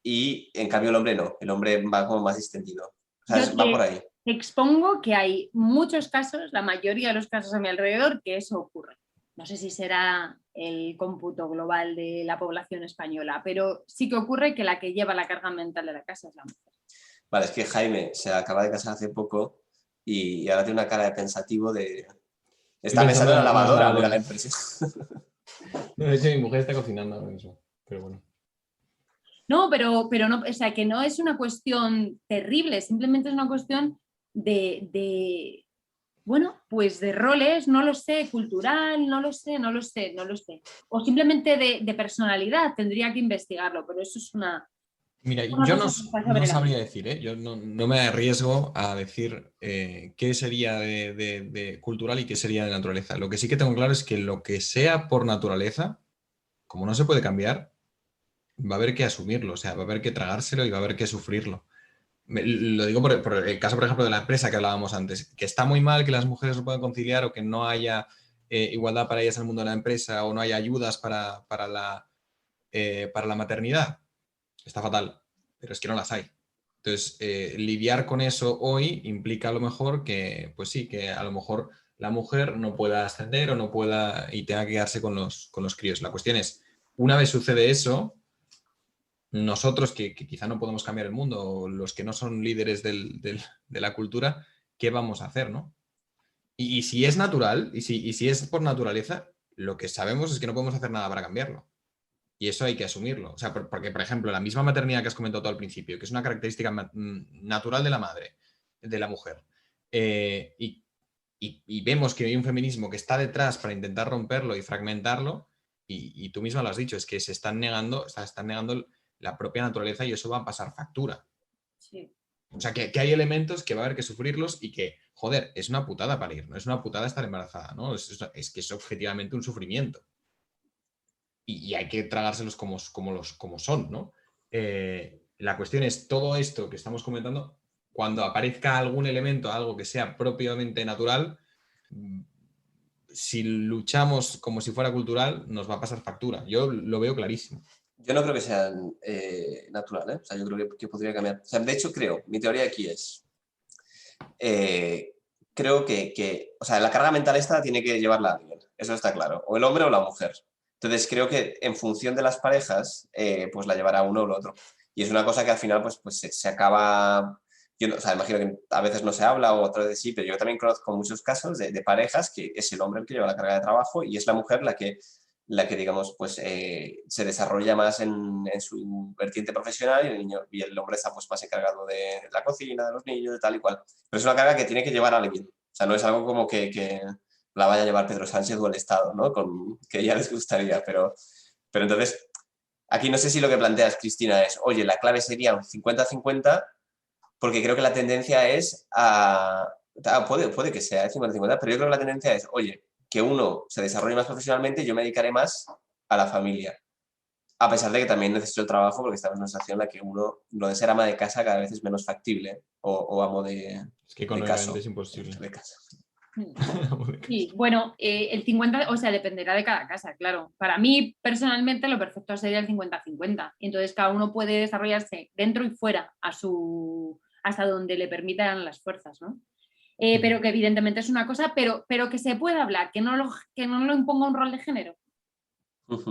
y en cambio el hombre no, el hombre va como más distendido. O sea, va por ahí. Expongo que hay muchos casos, la mayoría de los casos a mi alrededor, que eso ocurre. No sé si será el cómputo global de la población española, pero sí que ocurre que la que lleva la carga mental de la casa es la mujer. Vale, es que Jaime se acaba de casar hace poco y ahora tiene una cara de pensativo de... Está pensando en la lavadora, no en la empresa. No, de hecho mi mujer está cocinando ahora mismo, pero bueno. No, pero no, o sea, que no es una cuestión terrible, simplemente es una cuestión de pues de roles, no lo sé, cultural, no lo sé. O simplemente de personalidad, tendría que investigarlo, pero eso es una... Mira, yo no sabría decir, ¿eh? Yo no me arriesgo a decir qué sería de cultural y qué sería de naturaleza. Lo que sí que tengo claro es que lo que sea por naturaleza, como no se puede cambiar, va a haber que asumirlo, o sea, va a haber que tragárselo y va a haber que sufrirlo. Lo digo por el caso, por ejemplo, de la empresa que hablábamos antes, que está muy mal que las mujeres no puedan conciliar o que no haya igualdad para ellas en el mundo de la empresa o no haya ayudas para la maternidad. Está fatal, pero es que no las hay. Entonces, lidiar con eso hoy implica a lo mejor que, pues sí, que a lo mejor la mujer no pueda ascender o no pueda y tenga que quedarse con los críos. La cuestión es, una vez sucede eso, nosotros que quizá no podemos cambiar el mundo, o los que no son líderes de la cultura, ¿qué vamos a hacer, no? Y si es natural, y si es por naturaleza, lo que sabemos es que no podemos hacer nada para cambiarlo. Y eso hay que asumirlo. O sea, porque, por ejemplo, la misma maternidad que has comentado tú al principio, que es una característica natural de la madre, de la mujer, y y vemos que hay un feminismo que está detrás para intentar romperlo y fragmentarlo, y tú misma lo has dicho, es que están negando la propia naturaleza y eso va a pasar factura. Sí. O sea, que hay elementos que va a haber que sufrirlos y que, joder, es una putada parir, no es una putada estar embarazada, ¿no? Es que es objetivamente un sufrimiento. Y hay que tragárselos como son, ¿no? La cuestión es, todo esto que estamos comentando, cuando aparezca algún elemento, algo que sea propiamente natural, si luchamos como si fuera cultural, nos va a pasar factura. Yo lo veo clarísimo. Yo no creo que sea natural, ¿eh? O sea, yo creo que podría cambiar. O sea, de hecho, mi teoría aquí es, creo o sea, la carga mental esta tiene que llevarla alguien, eso está claro, o el hombre o la mujer. Entonces, creo que en función de las parejas, pues la llevará uno o el otro. Y es una cosa que al final, pues se acaba... Yo, o sea, imagino que a veces no se habla o otras veces sí, pero yo también conozco muchos casos de parejas que es el hombre el que lleva la carga de trabajo y es la mujer la que digamos, pues se desarrolla más en su vertiente profesional y el hombre está pues más encargado de la cocina, de los niños, de tal y cual. Pero es una carga que tiene que llevar a alguien. O sea, no es algo como que la vaya a llevar Pedro Sánchez o el Estado, ¿no? Que ya les gustaría, pero entonces, aquí no sé si lo que planteas, Cristina, es, oye, la clave sería un 50-50, porque creo que la tendencia es puede que sea 50-50, pero yo creo que la tendencia es, oye, que uno se desarrolle más profesionalmente, yo me dedicaré más a la familia. A pesar de que también necesito el trabajo, porque estamos en una situación en la que uno, lo de ser ama de casa cada vez es menos factible, o amo Es que de caso. económicamente es imposible. De casa. Sí, bueno, el 50, o sea, dependerá de cada casa, claro. Para mí, personalmente, lo perfecto sería el 50-50. Entonces, cada uno puede desarrollarse dentro y fuera hasta donde le permitan las fuerzas, ¿no? Pero que evidentemente es una cosa, pero que se pueda hablar, que no lo imponga un rol de género.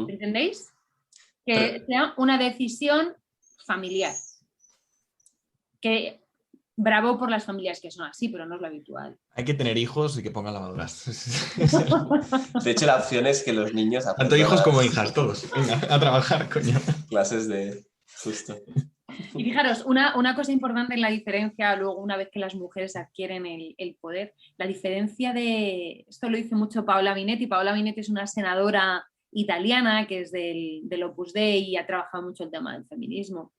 ¿Entendéis? Que sea una decisión familiar. Que bravo por las familias que son así, pero no es lo habitual. Hay que tener hijos y que pongan lavadoras. De hecho, la opción es que los niños tanto hijos como hijas, todos. Venga, a trabajar, coño. Clases de... Justo. Y fijaros, una cosa importante en la diferencia, luego una vez que las mujeres adquieren el poder, la diferencia esto lo dice mucho Paola Minetti. Paola Minetti es una senadora italiana que es del Opus Dei y ha trabajado mucho el tema del feminismo.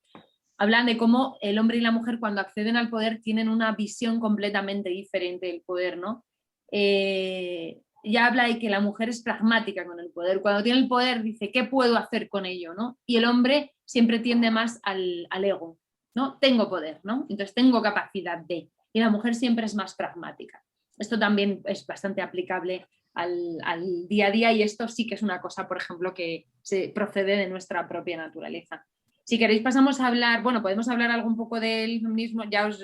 Hablan de cómo el hombre y la mujer cuando acceden al poder tienen una visión completamente diferente del poder, ¿no? Ella habla de que la mujer es pragmática con el poder. Cuando tiene el poder dice, ¿qué puedo hacer con ello? ¿No? Y el hombre siempre tiende más al ego, ¿no? Tengo poder, ¿no? Entonces tengo capacidad de. Y la mujer siempre es más pragmática. Esto también es bastante aplicable al día a día y esto sí que es una cosa, por ejemplo, que se procede de nuestra propia naturaleza. Si queréis pasamos a hablar, bueno, podemos hablar algo un poco del feminismo, ya os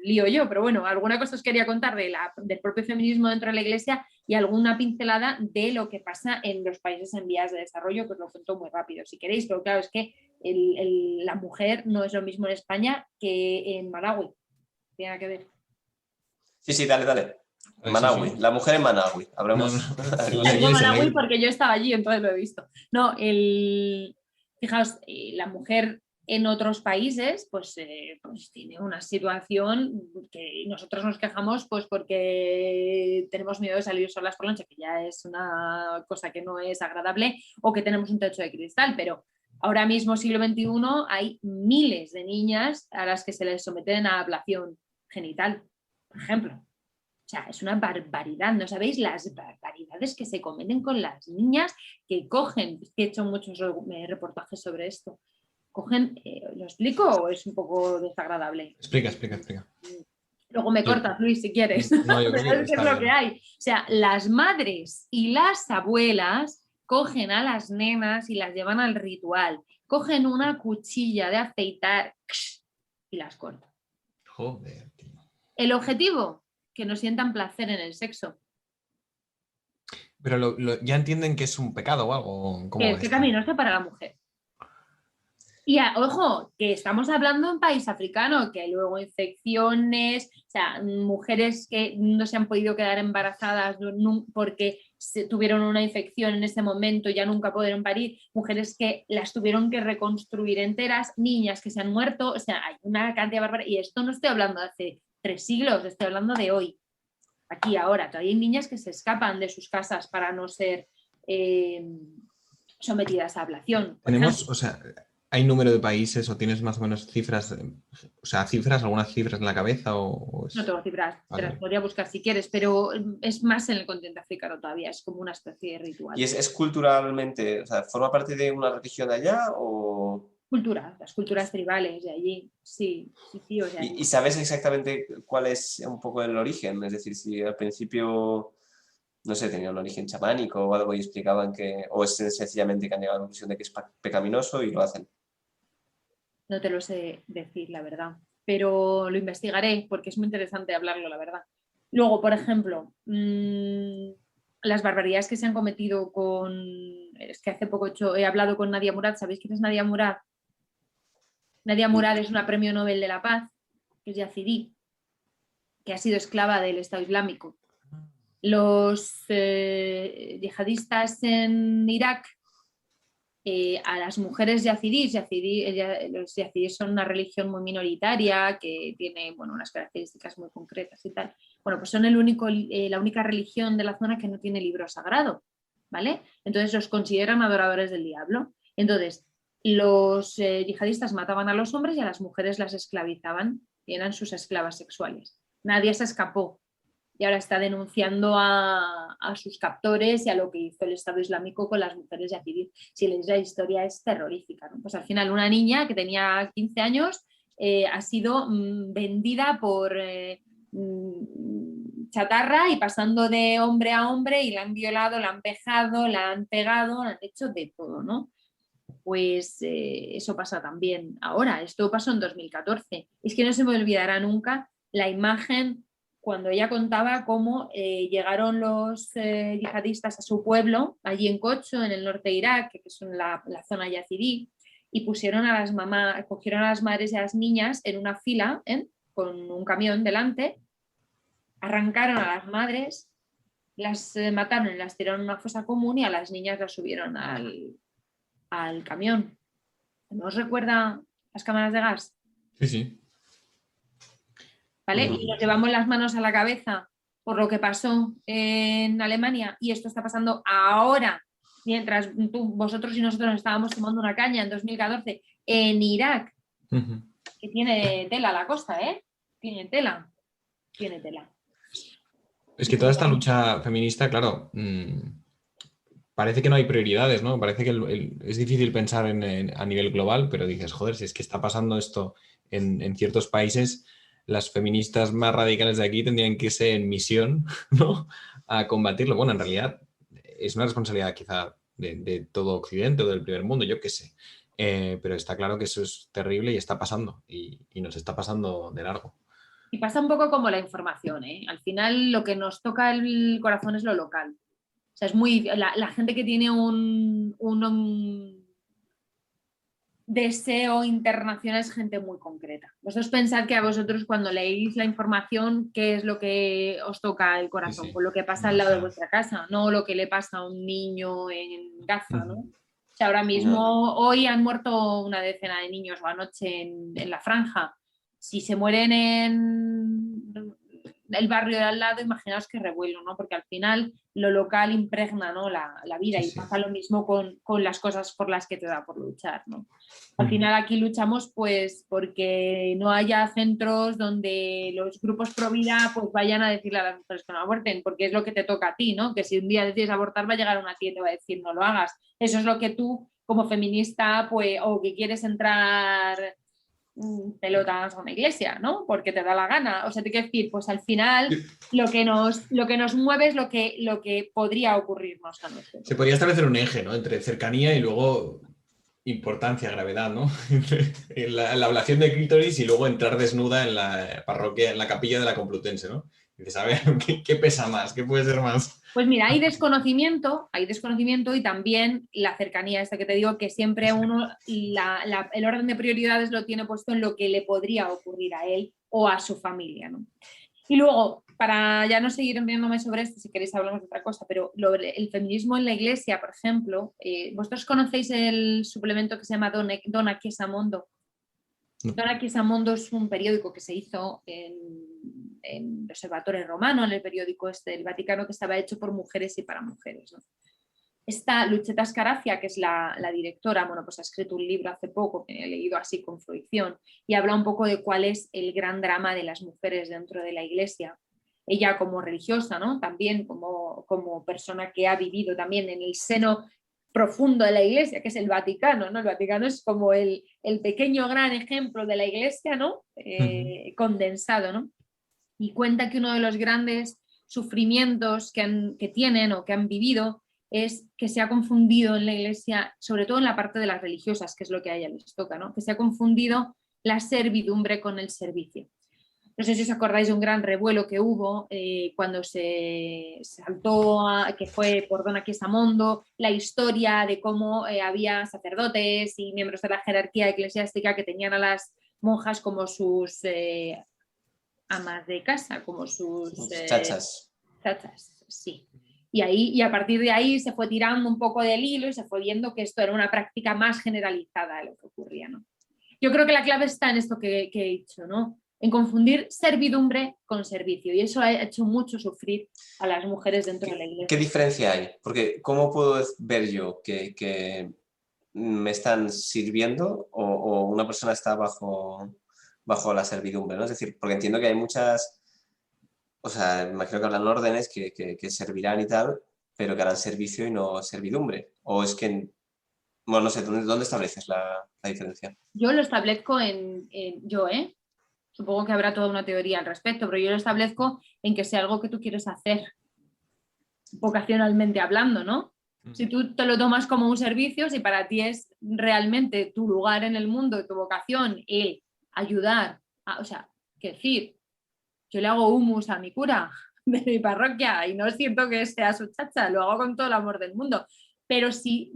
lío yo, pero bueno, alguna cosa os quería contar del propio feminismo dentro de la Iglesia y alguna pincelada de lo que pasa en los países en vías de desarrollo, que os lo cuento muy rápido si queréis, pero claro, es que la mujer no es lo mismo en España que en Malawi, tiene nada que ver. Sí, dale. Managui, sí. La mujer en Managui. Habremos... Digo Managui porque yo estaba allí, entonces lo he visto. No, fijaos, la mujer en otros países pues tiene una situación que nosotros nos quejamos pues porque tenemos miedo de salir solas por la noche, que ya es una cosa que no es agradable, o que tenemos un techo de cristal, pero ahora mismo, siglo XXI, hay miles de niñas a las que se les someten a ablación genital, por ejemplo. O sea, es una barbaridad, ¿no sabéis las barbaridades que se cometen con las niñas que cogen? He hecho muchos reportajes sobre esto. Cogen, ¿lo explico o es un poco desagradable? Explica. Luego me cortas, Luis, si quieres. No, yo creo que es lo que hay. O sea, las madres y las abuelas cogen a las nenas y las llevan al ritual. Cogen una cuchilla de afeitar y las cortan. Joder, tío. El objetivo, que no sientan placer en el sexo. Pero ya entienden que es un pecado o algo. Que es pecaminoso para la mujer. Y ojo, que estamos hablando de un país africano, que hay luego infecciones, o sea, mujeres que no se han podido quedar embarazadas porque tuvieron una infección en ese momento, ya nunca pudieron parir, mujeres que las tuvieron que reconstruir enteras, niñas que se han muerto, o sea, hay una cantidad bárbara. Y esto no estoy hablando de hace 3 siglos, estoy hablando de hoy. aquí ahora. Todavía hay niñas que se escapan de sus casas para no ser sometidas a ablación. Tenemos, o sea, ¿hay número de países o tienes más o menos cifras, o sea, algunas cifras en la cabeza o No tengo cifras, te Vale. las podría buscar si quieres, pero es más en el continente africano todavía, es como una especie de ritual. ¿Y es culturalmente, o sea, forma parte de una religión allá o...? Cultura, las culturas tribales de allí, sí, o sea, ¿Y sabes exactamente cuál es un poco el origen? Es decir, si al principio, no sé, tenía un origen chamánico o algo y explicaban que, o es sencillamente que han llegado a la conclusión de que es pecaminoso y lo hacen. no te lo sé decir, la verdad, pero lo investigaré porque es muy interesante hablarlo, la verdad. Luego, por ejemplo, las barbaridades que se han cometido con... Es que hace poco he hablado con Nadia Murad, ¿sabéis quién es Nadia Murad? Nadia Murad es una premio Nobel de la Paz, que es yazidí, que ha sido esclava del Estado Islámico. Los yihadistas en Irak, a las mujeres yazidíes, los yazidíes son una religión muy minoritaria que tiene unas características muy concretas y tal. Bueno, pues son la única religión de la zona que no tiene libro sagrado, ¿vale? Entonces los consideran adoradores del diablo. Entonces, los yihadistas mataban a los hombres y a las mujeres las esclavizaban y eran sus esclavas sexuales. Nadie se escapó y ahora está denunciando a sus captores y a lo que hizo el Estado Islámico con las mujeres yazidíes. Si leéis la historia es terrorífica, ¿no? Pues al final una niña que tenía 15 años ha sido vendida por chatarra y pasando de hombre a hombre y la han violado, la han pejado, la han pegado, la han hecho de todo, ¿no? Pues eso pasa también ahora. Esto pasó en 2014. Es que no se me olvidará nunca la imagen cuando ella contaba cómo llegaron los yihadistas a su pueblo, allí en Kocho, en el norte de Irak, que es la zona yazidí, y pusieron a las mamás, cogieron a las madres y a las niñas en una fila, con un camión delante, arrancaron a las madres, las mataron y las tiraron a una fosa común y a las niñas las subieron al camión. ¿No os recuerda las cámaras de gas? Sí, sí. ¿Vale? Y nos llevamos las manos a la cabeza por lo que pasó en Alemania y esto está pasando ahora, mientras vosotros y nosotros nos estábamos tomando una caña en 2014 en Irak, que tiene tela la costa, ¿eh? Tiene tela. Es que toda esta lucha feminista, claro, parece que no hay prioridades, ¿no? Parece que es difícil pensar a nivel global, pero dices, joder, si es que está pasando esto en ciertos países, las feministas más radicales de aquí tendrían que irse en misión, ¿no? A combatirlo. Bueno, en realidad es una responsabilidad quizá de todo Occidente o del primer mundo, yo qué sé. Pero está claro que eso es terrible y está pasando, y nos está pasando de largo. Y pasa un poco como la información, ¿eh? Al final lo que nos toca el corazón es lo local. O sea, es muy... La gente que tiene un deseo internacional es gente muy concreta. Vosotros pensad que a vosotros cuando leéis la información, ¿qué es lo que os toca el corazón? Sí, sí. Pues lo que pasa al lado de vuestra casa, no lo que le pasa a un niño en Gaza, ¿no? O sea, ahora mismo, hoy han muerto una decena de niños o anoche en la franja. Si se mueren en el barrio de al lado, imaginaos qué revuelo, ¿no? Porque al final lo local impregna, ¿no? la vida, Sí, y sí. pasa lo mismo con las cosas por las que te da por luchar, ¿no? Al final aquí luchamos pues porque no haya centros donde los grupos pro vida pues vayan a decirle a las mujeres que no aborten, porque es lo que te toca a ti, ¿no? Que si un día decides abortar va a llegar una tía y te va a decir no lo hagas. Eso es lo que tú como feminista pues o que quieres entrar pelotas a una iglesia, ¿no? Porque te da la gana. O sea, te quiero decir, pues al final lo que nos mueve es lo que podría ocurrirnos a nosotros. Se podría establecer un eje, ¿no? Entre cercanía y luego importancia, gravedad, ¿no? la ablación de clítoris y luego entrar desnuda en la parroquia, en la capilla de la Complutense, ¿no? Y dices, a ver, ¿qué pesa más? ¿Qué puede ser más? Pues mira, hay desconocimiento y también la cercanía, esta que te digo, que siempre uno, el orden de prioridades lo tiene puesto en lo que le podría ocurrir a él o a su familia, ¿no? Y luego, para ya no seguir enviándome sobre esto, si queréis hablamos de otra cosa, pero el feminismo en la iglesia, por ejemplo, ¿vosotros conocéis el suplemento que se llama Dona Chiesa Mondo? No. Dona Chiesa Mondo es un periódico que se hizo el Observatorio Romano, en el periódico del Vaticano, que estaba hecho por mujeres y para mujeres, ¿no? Esta Lucetta Scarafia, que es la directora, bueno, pues ha escrito un libro hace poco que he leído así con fruición y habla un poco de cuál es el gran drama de las mujeres dentro de la Iglesia. Ella como religiosa, ¿no? También como persona que ha vivido también en el seno profundo de la Iglesia, que es el Vaticano, ¿no? El Vaticano es como el pequeño gran ejemplo de la Iglesia, ¿no? Condensado, ¿no? Y cuenta que uno de los grandes sufrimientos que tienen o que han vivido es que se ha confundido en la Iglesia, sobre todo en la parte de las religiosas, que es lo que a ella les toca, ¿no? Que se ha confundido la servidumbre con el servicio. No sé si os acordáis de un gran revuelo que hubo cuando se saltó, que fue por Don Aquiesamondo, la historia de cómo había sacerdotes y miembros de la jerarquía eclesiástica que tenían a las monjas como sus amas de casa, como sus chachas. Chachas, sí. Y a partir de ahí se fue tirando un poco del hilo y se fue viendo que esto era una práctica más generalizada de lo que ocurría, ¿no? Yo creo que la clave está en esto que he dicho, ¿no? En confundir servidumbre con servicio, y eso ha hecho mucho sufrir a las mujeres dentro de la Iglesia. ¿Qué diferencia hay? Porque ¿cómo puedo ver yo que me están sirviendo o una persona está bajo la servidumbre, ¿no? Es decir, porque entiendo que hay muchas, o sea, imagino que hablan órdenes que servirán y tal, pero que harán servicio y no servidumbre. O es que, bueno, no sé, ¿dónde estableces la diferencia? Yo lo establezco supongo que habrá toda una teoría al respecto, pero yo lo establezco en que sea algo que tú quieres hacer, vocacionalmente hablando, ¿no? Si tú te lo tomas como un servicio, si para ti es realmente tu lugar en el mundo, tu vocación, el ayudar, o sea, qué decir, yo le hago humus a mi cura de mi parroquia y no siento que sea su chacha, lo hago con todo el amor del mundo, pero si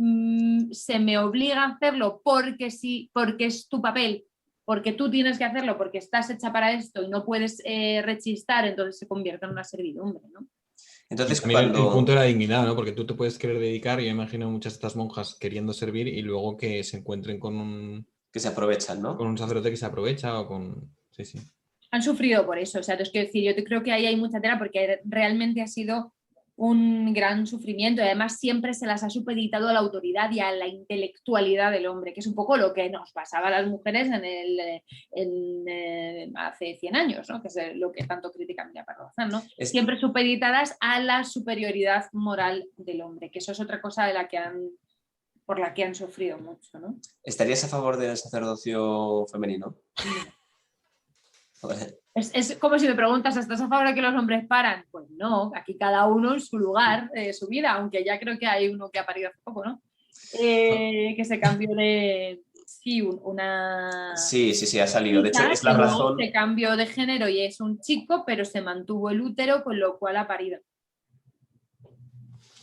se me obliga a hacerlo porque es tu papel, porque tú tienes que hacerlo, porque estás hecha para esto y no puedes rechistar, entonces se convierte en una servidumbre, ¿no? Entonces, el punto de la dignidad, ¿no? Porque tú te puedes querer dedicar, y yo imagino muchas de estas monjas queriendo servir y luego que se encuentren con un... que se aprovechan, ¿no? Con un sacerdote que se aprovecha o con... Sí, sí. Han sufrido por eso, o sea, es que decir, yo creo que ahí hay mucha tela porque realmente ha sido un gran sufrimiento y además siempre se las ha supeditado a la autoridad y a la intelectualidad del hombre, que es un poco lo que nos pasaba a las mujeres hace 100 años, ¿no? Que es lo que tanto critican ya para Bazán, ¿no? Siempre supeditadas a la superioridad moral del hombre, que eso es otra cosa por la que han sufrido mucho, ¿no? ¿Estarías a favor del sacerdocio femenino? Es como si me preguntas, ¿estás a favor de que los hombres paran? Pues no, aquí cada uno en su lugar, su vida, aunque ya creo que hay uno que ha parido hace poco, ¿no? Que se cambió de... Sí, una... Sí, ha salido. De hecho, es la razón... Se cambió de género y es un chico, pero se mantuvo el útero, con lo cual ha parido.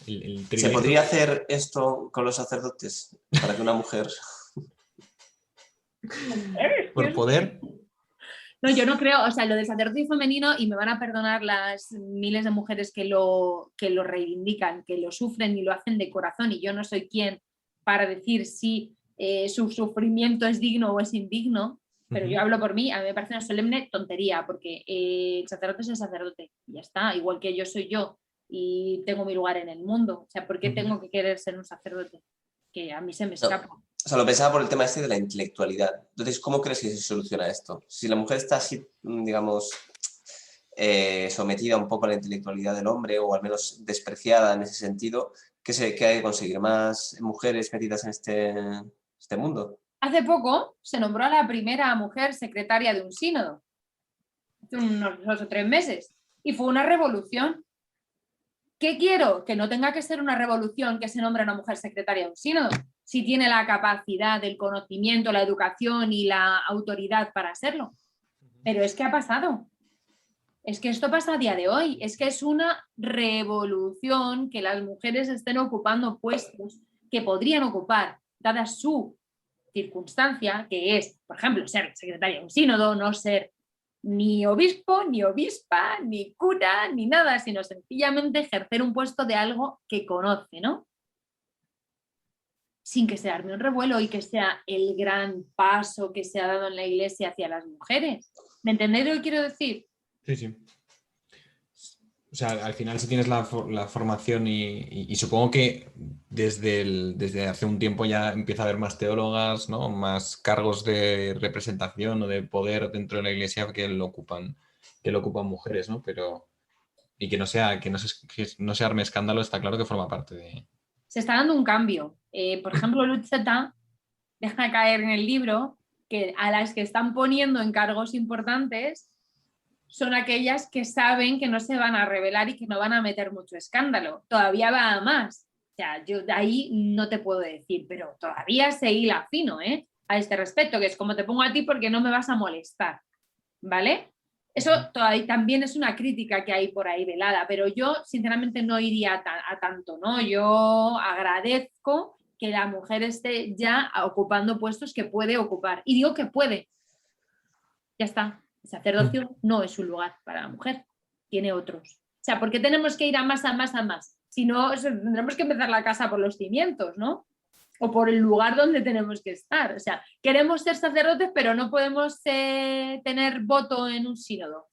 ¿Se podría hacer esto con los sacerdotes? Para que una mujer... ¿Por poder? No, yo no creo, o sea, lo del sacerdocio femenino, y me van a perdonar las miles de mujeres que lo reivindican, que lo sufren y lo hacen de corazón, y yo no soy quien para decir si su sufrimiento es digno o es indigno, pero yo hablo por mí, a mí me parece una solemne tontería, porque el sacerdote es el sacerdote, y ya está, igual que yo soy yo, y tengo mi lugar en el mundo, o sea, ¿por qué tengo que querer ser un sacerdote? Que a mí se me escapa. No. O sea, lo pensaba por el tema este de la intelectualidad. Entonces, ¿cómo crees que se soluciona esto? Si la mujer está así, digamos, sometida un poco a la intelectualidad del hombre, o al menos despreciada en ese sentido, ¿qué hay que conseguir? ¿Más mujeres metidas en este mundo? Hace poco se nombró a la primera mujer secretaria de un sínodo, hace unos 2 o 3 meses, y fue una revolución. ¿Qué quiero? Que no tenga que ser una revolución que se nombre a una mujer secretaria de un sínodo, si tiene la capacidad, el conocimiento, la educación y la autoridad para serlo. Pero es que ha pasado. Es que esto pasa a día de hoy. Es que es una revolución que las mujeres estén ocupando puestos que podrían ocupar, dada su circunstancia, que es, por ejemplo, ser secretaria de un sínodo, no ser ni obispo, ni obispa, ni cura, ni nada, sino sencillamente ejercer un puesto de algo que conoce, ¿no? Sin que se arme un revuelo y que sea el gran paso que se ha dado en la Iglesia hacia las mujeres. ¿Me entendéis lo que quiero decir? Sí, sí. O sea, al final si tienes la formación y supongo que desde hace un tiempo ya empieza a haber más teólogas, ¿no? Más cargos de representación o de poder dentro de la iglesia que lo ocupan mujeres, ¿no? Pero, y que no se arme escándalo, está claro que forma parte de... Se está dando un cambio. Por ejemplo, Lucheta deja caer en el libro que a las que están poniendo en cargos importantes son aquellas que saben que no se van a revelar y que no van a meter mucho escándalo. Todavía va a más. O sea, yo de ahí no te puedo decir, pero todavía se hila fino, a este respecto, que es como te pongo a ti porque no me vas a molestar, ¿vale? Eso todavía también es una crítica que hay por ahí velada, pero yo sinceramente no iría a tanto, ¿no? Yo agradezco que la mujer esté ya ocupando puestos que puede ocupar. Y digo que puede, ya está. El sacerdocio no es un lugar para la mujer, tiene otros. O sea, ¿por qué tenemos que ir a más, a más, a más? Si no, tendremos que empezar la casa por los cimientos, ¿no? O por el lugar donde tenemos que estar. O sea, queremos ser sacerdotes, pero no podemos tener voto en un sínodo.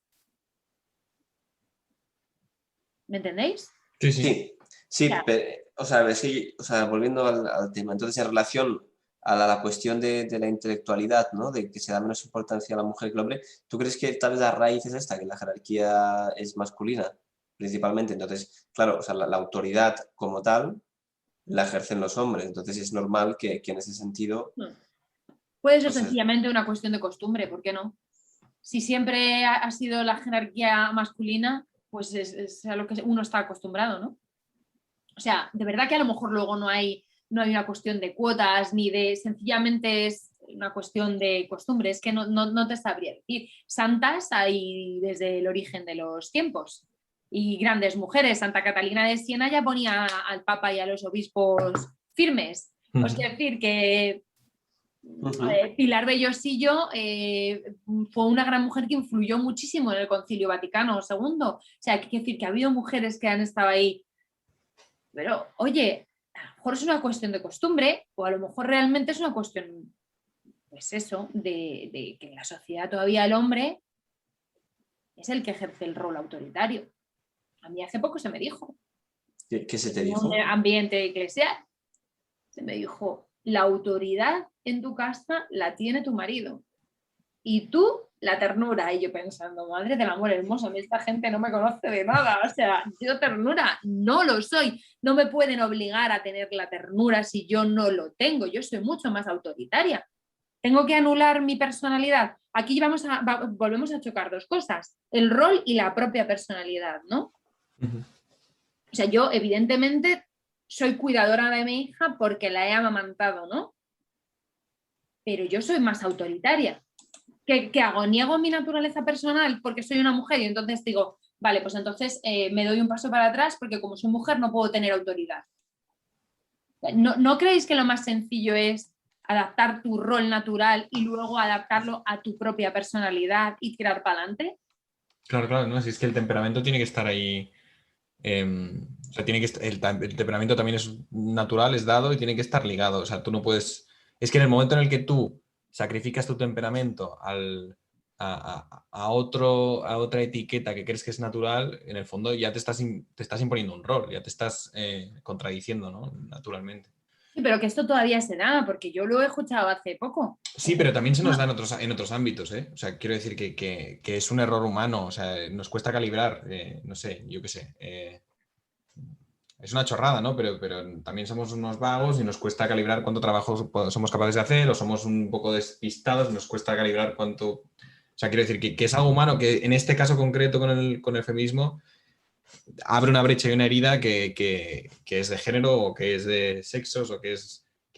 ¿Me entendéis? Sí, sí. Sí, sí, Claro. volviendo al tema, entonces en relación a la cuestión de la intelectualidad, ¿no? De que se da menos importancia a la mujer que al hombre, ¿tú crees que tal vez la raíz es esta, que la jerarquía es masculina, principalmente? Entonces, claro, o sea, la autoridad como tal la ejercen los hombres, entonces es normal que en ese sentido, No. Puede ser pues, sencillamente una cuestión de costumbre, ¿por qué no? Si siempre ha sido la jerarquía masculina, pues es a lo que uno está acostumbrado, ¿no? O sea, de verdad que a lo mejor luego no hay una cuestión de cuotas ni de, sencillamente es una cuestión de costumbre, es que no te sabría decir. Santas hay desde el origen de los tiempos y grandes mujeres. Santa Catalina de Siena ya ponía al Papa y a los obispos firmes. Os quiero decir que Pilar Bellosillo fue una gran mujer que influyó muchísimo en el Concilio Vaticano II. O sea, hay que decir que ha habido mujeres que han estado ahí, pero oye, a lo mejor es una cuestión de costumbre o a lo mejor realmente es una cuestión, pues eso, de que en la sociedad todavía el hombre es el que ejerce el rol autoritario. A mí hace poco se me dijo, ¿qué se te en un dijo? ambiente eclesial, se me dijo, la autoridad en tu casa la tiene tu marido y tú la ternura. Y yo pensando, madre del amor hermoso, a mí esta gente no me conoce de nada. O sea, yo ternura no lo soy. No me pueden obligar a tener la ternura si yo no lo tengo. Yo soy mucho más autoritaria. Tengo que anular mi personalidad. Aquí volvemos a chocar dos cosas, el rol y la propia personalidad, ¿no? O sea, yo evidentemente soy cuidadora de mi hija porque la he amamantado, ¿no? Pero yo soy más autoritaria. ¿Qué hago? ¿Niego mi naturaleza personal porque soy una mujer? Y entonces digo, vale, pues entonces me doy un paso para atrás porque como soy mujer no puedo tener autoridad. ¿No creéis que lo más sencillo es adaptar tu rol natural y luego adaptarlo a tu propia personalidad y tirar para adelante? Claro, claro, no, si es que el temperamento tiene que estar ahí. O sea, el temperamento también es natural, es dado y tiene que estar ligado. O sea, tú no puedes. Es que en el momento en el que tú sacrificas tu temperamento a otra etiqueta que crees que es natural, en el fondo ya te estás imponiendo un rol, ya te estás contradiciendo, ¿no? Naturalmente. Sí, pero que esto todavía se da, porque yo lo he escuchado hace poco. Sí, pero también se nos da en otros ámbitos, ¿eh? O sea, quiero decir que es un error humano, o sea, nos cuesta calibrar, no sé, yo qué sé. Es una chorrada, ¿no? Pero también somos unos vagos y nos cuesta calibrar cuánto trabajo somos capaces de hacer, o somos un poco despistados, nos cuesta calibrar cuánto... O sea, quiero decir que es algo humano que en este caso concreto con el feminismo abre una brecha y una herida que es de género o que es de sexos o que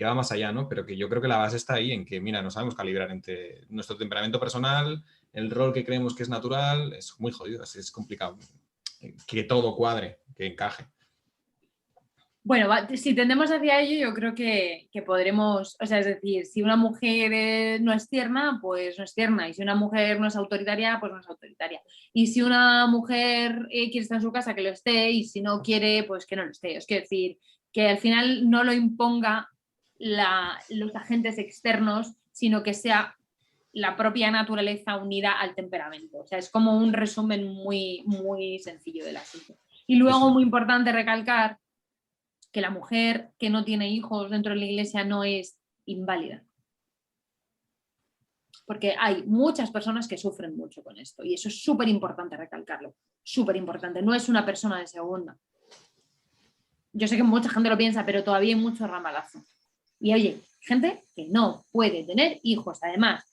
va más allá, ¿no? Pero que yo creo que la base está ahí, en que, mira, no sabemos calibrar entre nuestro temperamento personal, el rol que creemos que es natural, es muy jodido, es complicado. Que todo cuadre, que encaje. Bueno, si tendemos hacia ello, yo creo que podremos, o sea, es decir, si una mujer no es tierna, pues no es tierna, y si una mujer no es autoritaria, pues no es autoritaria. Y si una mujer quiere estar en su casa, que lo esté, y si no quiere, pues que no lo esté. Es decir, que al final no lo imponga los agentes externos, sino que sea la propia naturaleza unida al temperamento. O sea, es como un resumen muy, muy sencillo del asunto. Y luego, muy importante recalcar que la mujer que no tiene hijos dentro de la iglesia no es inválida. Porque hay muchas personas que sufren mucho con esto y eso es súper importante recalcarlo, súper importante, no es una persona de segunda. Yo sé que mucha gente lo piensa, pero todavía hay mucho ramalazo. Y oye, gente que no puede tener hijos, además,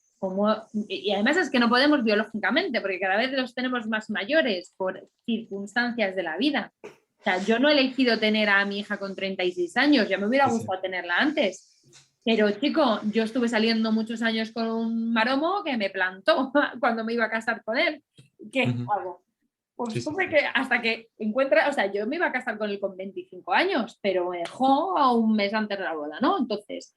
y además es que no podemos biológicamente, porque cada vez los tenemos más mayores por circunstancias de la vida. O sea, yo no he elegido tener a mi hija con 36 años, ya me hubiera gustado tenerla antes. Pero, chico, yo estuve saliendo muchos años con un maromo que me plantó cuando me iba a casar con él. ¿Qué hago? Pues supe que hasta que encuentra, o sea, yo me iba a casar con él con 25 años, pero me dejó a un mes antes de la boda, ¿no? Entonces,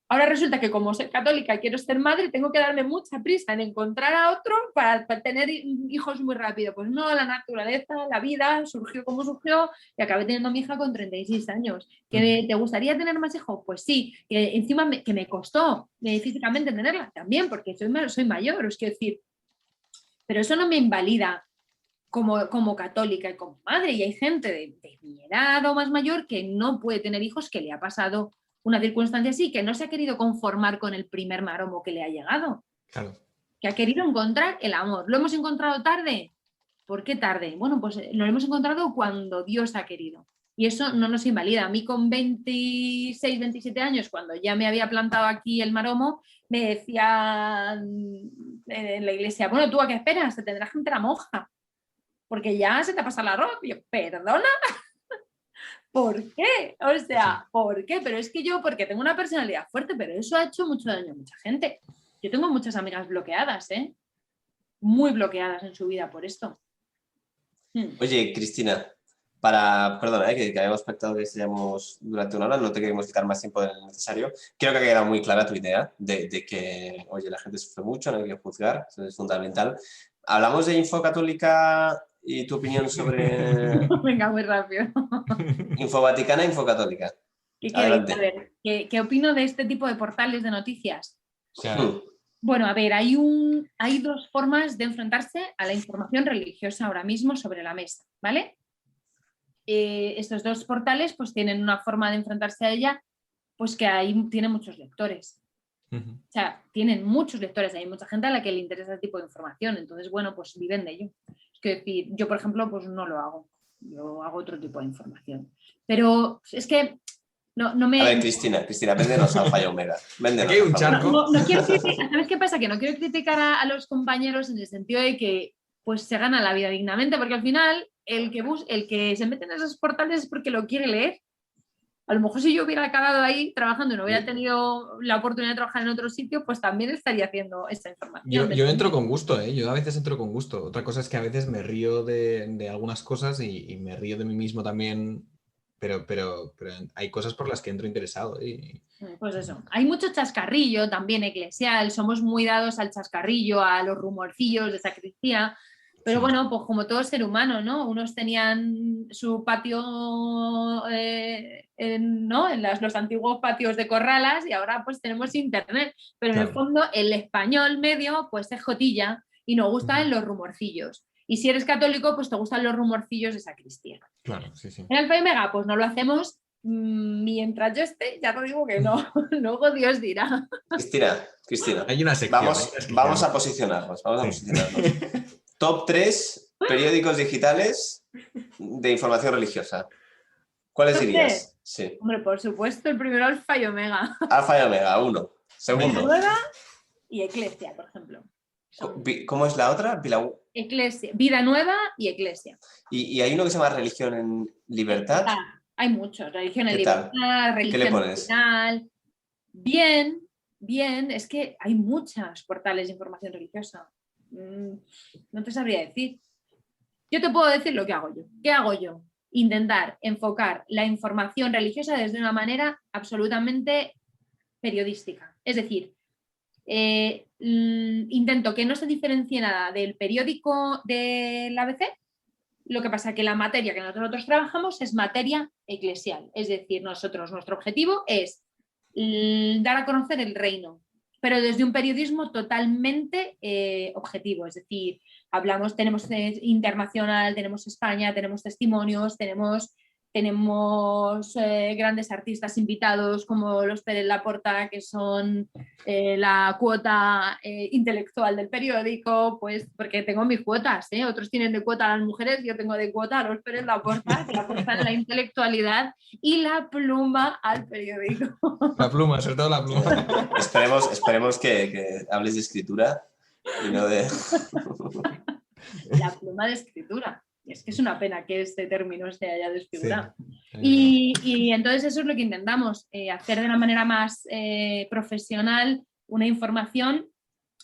ahora resulta que como soy católica y quiero ser madre, tengo que darme mucha prisa en encontrar a otro para tener hijos muy rápido. Pues no, la naturaleza, la vida, surgió como surgió y acabé teniendo a mi hija con 36 años. ¿Que te gustaría tener más hijos? Pues sí. Que encima que me costó físicamente tenerla también, porque soy mayor, os quiero decir. Pero eso no me invalida como católica y como madre. Y hay gente de mi edad o más mayor que no puede tener hijos, que le ha pasado una circunstancia así, que no se ha querido conformar con el primer maromo que le ha llegado. Claro. Que ha querido encontrar el amor. ¿Lo hemos encontrado tarde? ¿Por qué tarde? Bueno, pues lo hemos encontrado cuando Dios ha querido. Y eso no nos invalida. A mí con 26, 27 años, cuando ya me había plantado aquí el maromo, me decían en la iglesia, bueno, ¿tú a qué esperas? Te tendrás que meter a monja, porque ya se te ha pasado el arroz. Y yo, ¿perdona? ¿Por qué? O sea, ¿por qué? Pero es que yo, porque tengo una personalidad fuerte, pero eso ha hecho mucho daño a mucha gente. Yo tengo muchas amigas bloqueadas, muy bloqueadas en su vida por esto. Oye, Cristina, perdona, que habíamos pactado que estaríamos durante una hora, no te queremos quitar más tiempo del necesario. Creo que ha quedado muy clara tu idea de que, oye, la gente sufre mucho, no hay que juzgar, eso es fundamental. Hablamos de Infocatólica y tu opinión sobre... Venga, muy rápido. Infovaticana, Infocatólica. ¿Qué queréis saber? ¿Qué opino de este tipo de portales de noticias? O sea, bueno, a ver, hay dos formas de enfrentarse a la información religiosa ahora mismo sobre la mesa, ¿vale? Estos dos portales pues tienen una forma de enfrentarse a ella, pues que ahí tienen muchos lectores. O sea, tienen muchos lectores, hay mucha gente a la que le interesa este tipo de información, entonces, bueno, pues viven de ello. Es decir, yo, por ejemplo, pues no lo hago, yo hago otro tipo de información. Pero es que no me... A ver, Cristina, véndenos Alfa y Omega. Véndenos, aquí hay un charco. No quiero criticar, ¿sabes qué pasa? Que no quiero criticar a los compañeros en el sentido de que pues se gana la vida dignamente, porque al final el que se mete en esos portales es porque lo quiere leer. A lo mejor si yo hubiera acabado ahí trabajando y no hubiera tenido la oportunidad de trabajar en otro sitio, pues también estaría haciendo esta información. Yo entro con gusto, yo a veces entro con gusto. Otra cosa es que a veces me río de algunas cosas y me río de mí mismo también, pero hay cosas por las que entro interesado. Pues eso, hay mucho chascarrillo también eclesial, somos muy dados al chascarrillo, a los rumorcillos de sacristía. Pero bueno, pues como todo ser humano, ¿no? Unos tenían su patio, ¿no? En los antiguos patios de corralas y ahora pues tenemos internet. Pero en el fondo el español medio pues es jotilla y nos gustan los rumorcillos. Y si eres católico, pues te gustan los rumorcillos de sacristía. Claro, sí, sí. En Alfa y Omega, pues no lo hacemos mientras yo esté, ya te digo que no. Luego Dios dirá. Cristina. Hay una sección. Vamos a posicionarnos. Top 3 periódicos digitales de información religiosa. ¿Cuáles dirías? Sí. Hombre, por supuesto, el primero Alfa y Omega. Alfa y Omega, 1. Segundo. Vida Nueva y Eclesia, por ejemplo. ¿Cómo es la otra? Eclesia. Vida Nueva y Eclesia. ¿Y hay uno que se llama Religión en Libertad? Hay muchos. Religión en ¿Qué Libertad, tal? Religión ¿Qué le pones? Nacional. Bien. Es que hay muchos portales de información religiosa. No te sabría decir. Yo te puedo decir lo que hago yo. ¿Qué hago yo? Intentar enfocar la información religiosa desde una manera absolutamente periodística. Es decir, intento que no se diferencie nada del periódico del ABC. Lo que pasa es que la materia que nosotros trabajamos es materia eclesial. Es decir, nuestro objetivo es dar a conocer el reino. pero desde un periodismo totalmente objetivo, es decir, tenemos internacional, tenemos España, tenemos testimonios, tenemos grandes artistas invitados como los Pérez Laporta, que son la cuota intelectual del periódico, pues porque tengo mis cuotas, otros tienen de cuota a las mujeres, yo tengo de cuota a los Pérez Laporta, que aportan la intelectualidad y la pluma al periódico. La pluma, sobre todo la pluma. Esperemos que hables de escritura y no de... La pluma de escritura. Es que es una pena que este término se haya desfigurado. Sí. Y entonces eso es lo que intentamos, hacer de una manera más profesional una información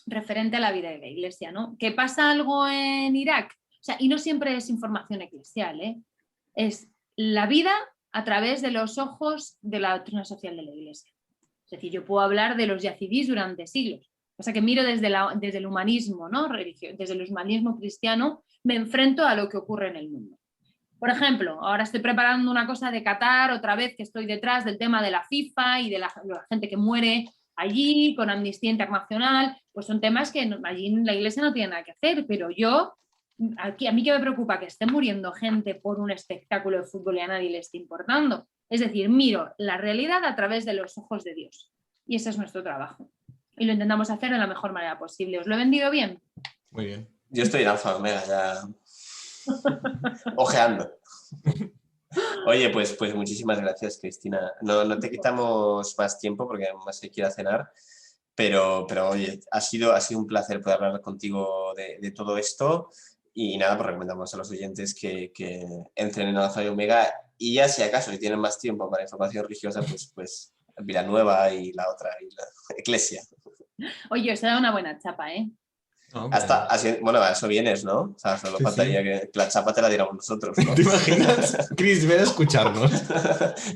referente a la vida de la Iglesia, ¿no? ¿Que pasa algo en Irak? O sea, y no siempre es información eclesial, es la vida a través de los ojos de la doctrina social de la Iglesia. Es decir, yo puedo hablar de los yazidís durante siglos. O sea, que miro desde el humanismo, ¿no? Desde el humanismo cristiano, me enfrento a lo que ocurre en el mundo. Por ejemplo, ahora estoy preparando una cosa de Qatar, otra vez que estoy detrás del tema de la FIFA y de la gente que muere allí, con Amnistía Internacional, pues son temas que allí en la Iglesia no tienen nada que hacer, pero a mí que me preocupa que esté muriendo gente por un espectáculo de fútbol y a nadie le esté importando. Es decir, miro la realidad a través de los ojos de Dios. Y ese es nuestro trabajo. Y lo intentamos hacer de la mejor manera posible. ¿Os lo he vendido bien? Muy bien. Yo estoy en Alfa Omega ya ojeando. Oye, pues muchísimas gracias, Cristina. No te quitamos más tiempo porque además hay que ir a cenar, pero oye, ha sido un placer poder hablar contigo de todo esto y nada, pues recomendamos a los oyentes que entren en Alfa y Omega y ya si acaso si tienen más tiempo para información religiosa, pues Villanueva y la otra, y la Iglesia. Oye, os he dado una buena chapa, ¿eh? No, bueno, a eso vienes, ¿no? O sea, solo faltaría que la chapa te la diéramos nosotros, ¿no? ¿Te imaginas? Chris, ven a escucharnos.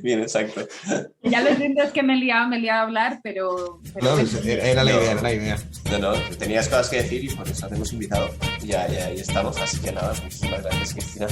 Bien, exacto. Ya lo siento, es que me he liado a hablar, pero no, era la idea. No, tenías cosas que decir y por eso te hemos invitado. Ya estamos, así que nada, muchísimas gracias, Cristina.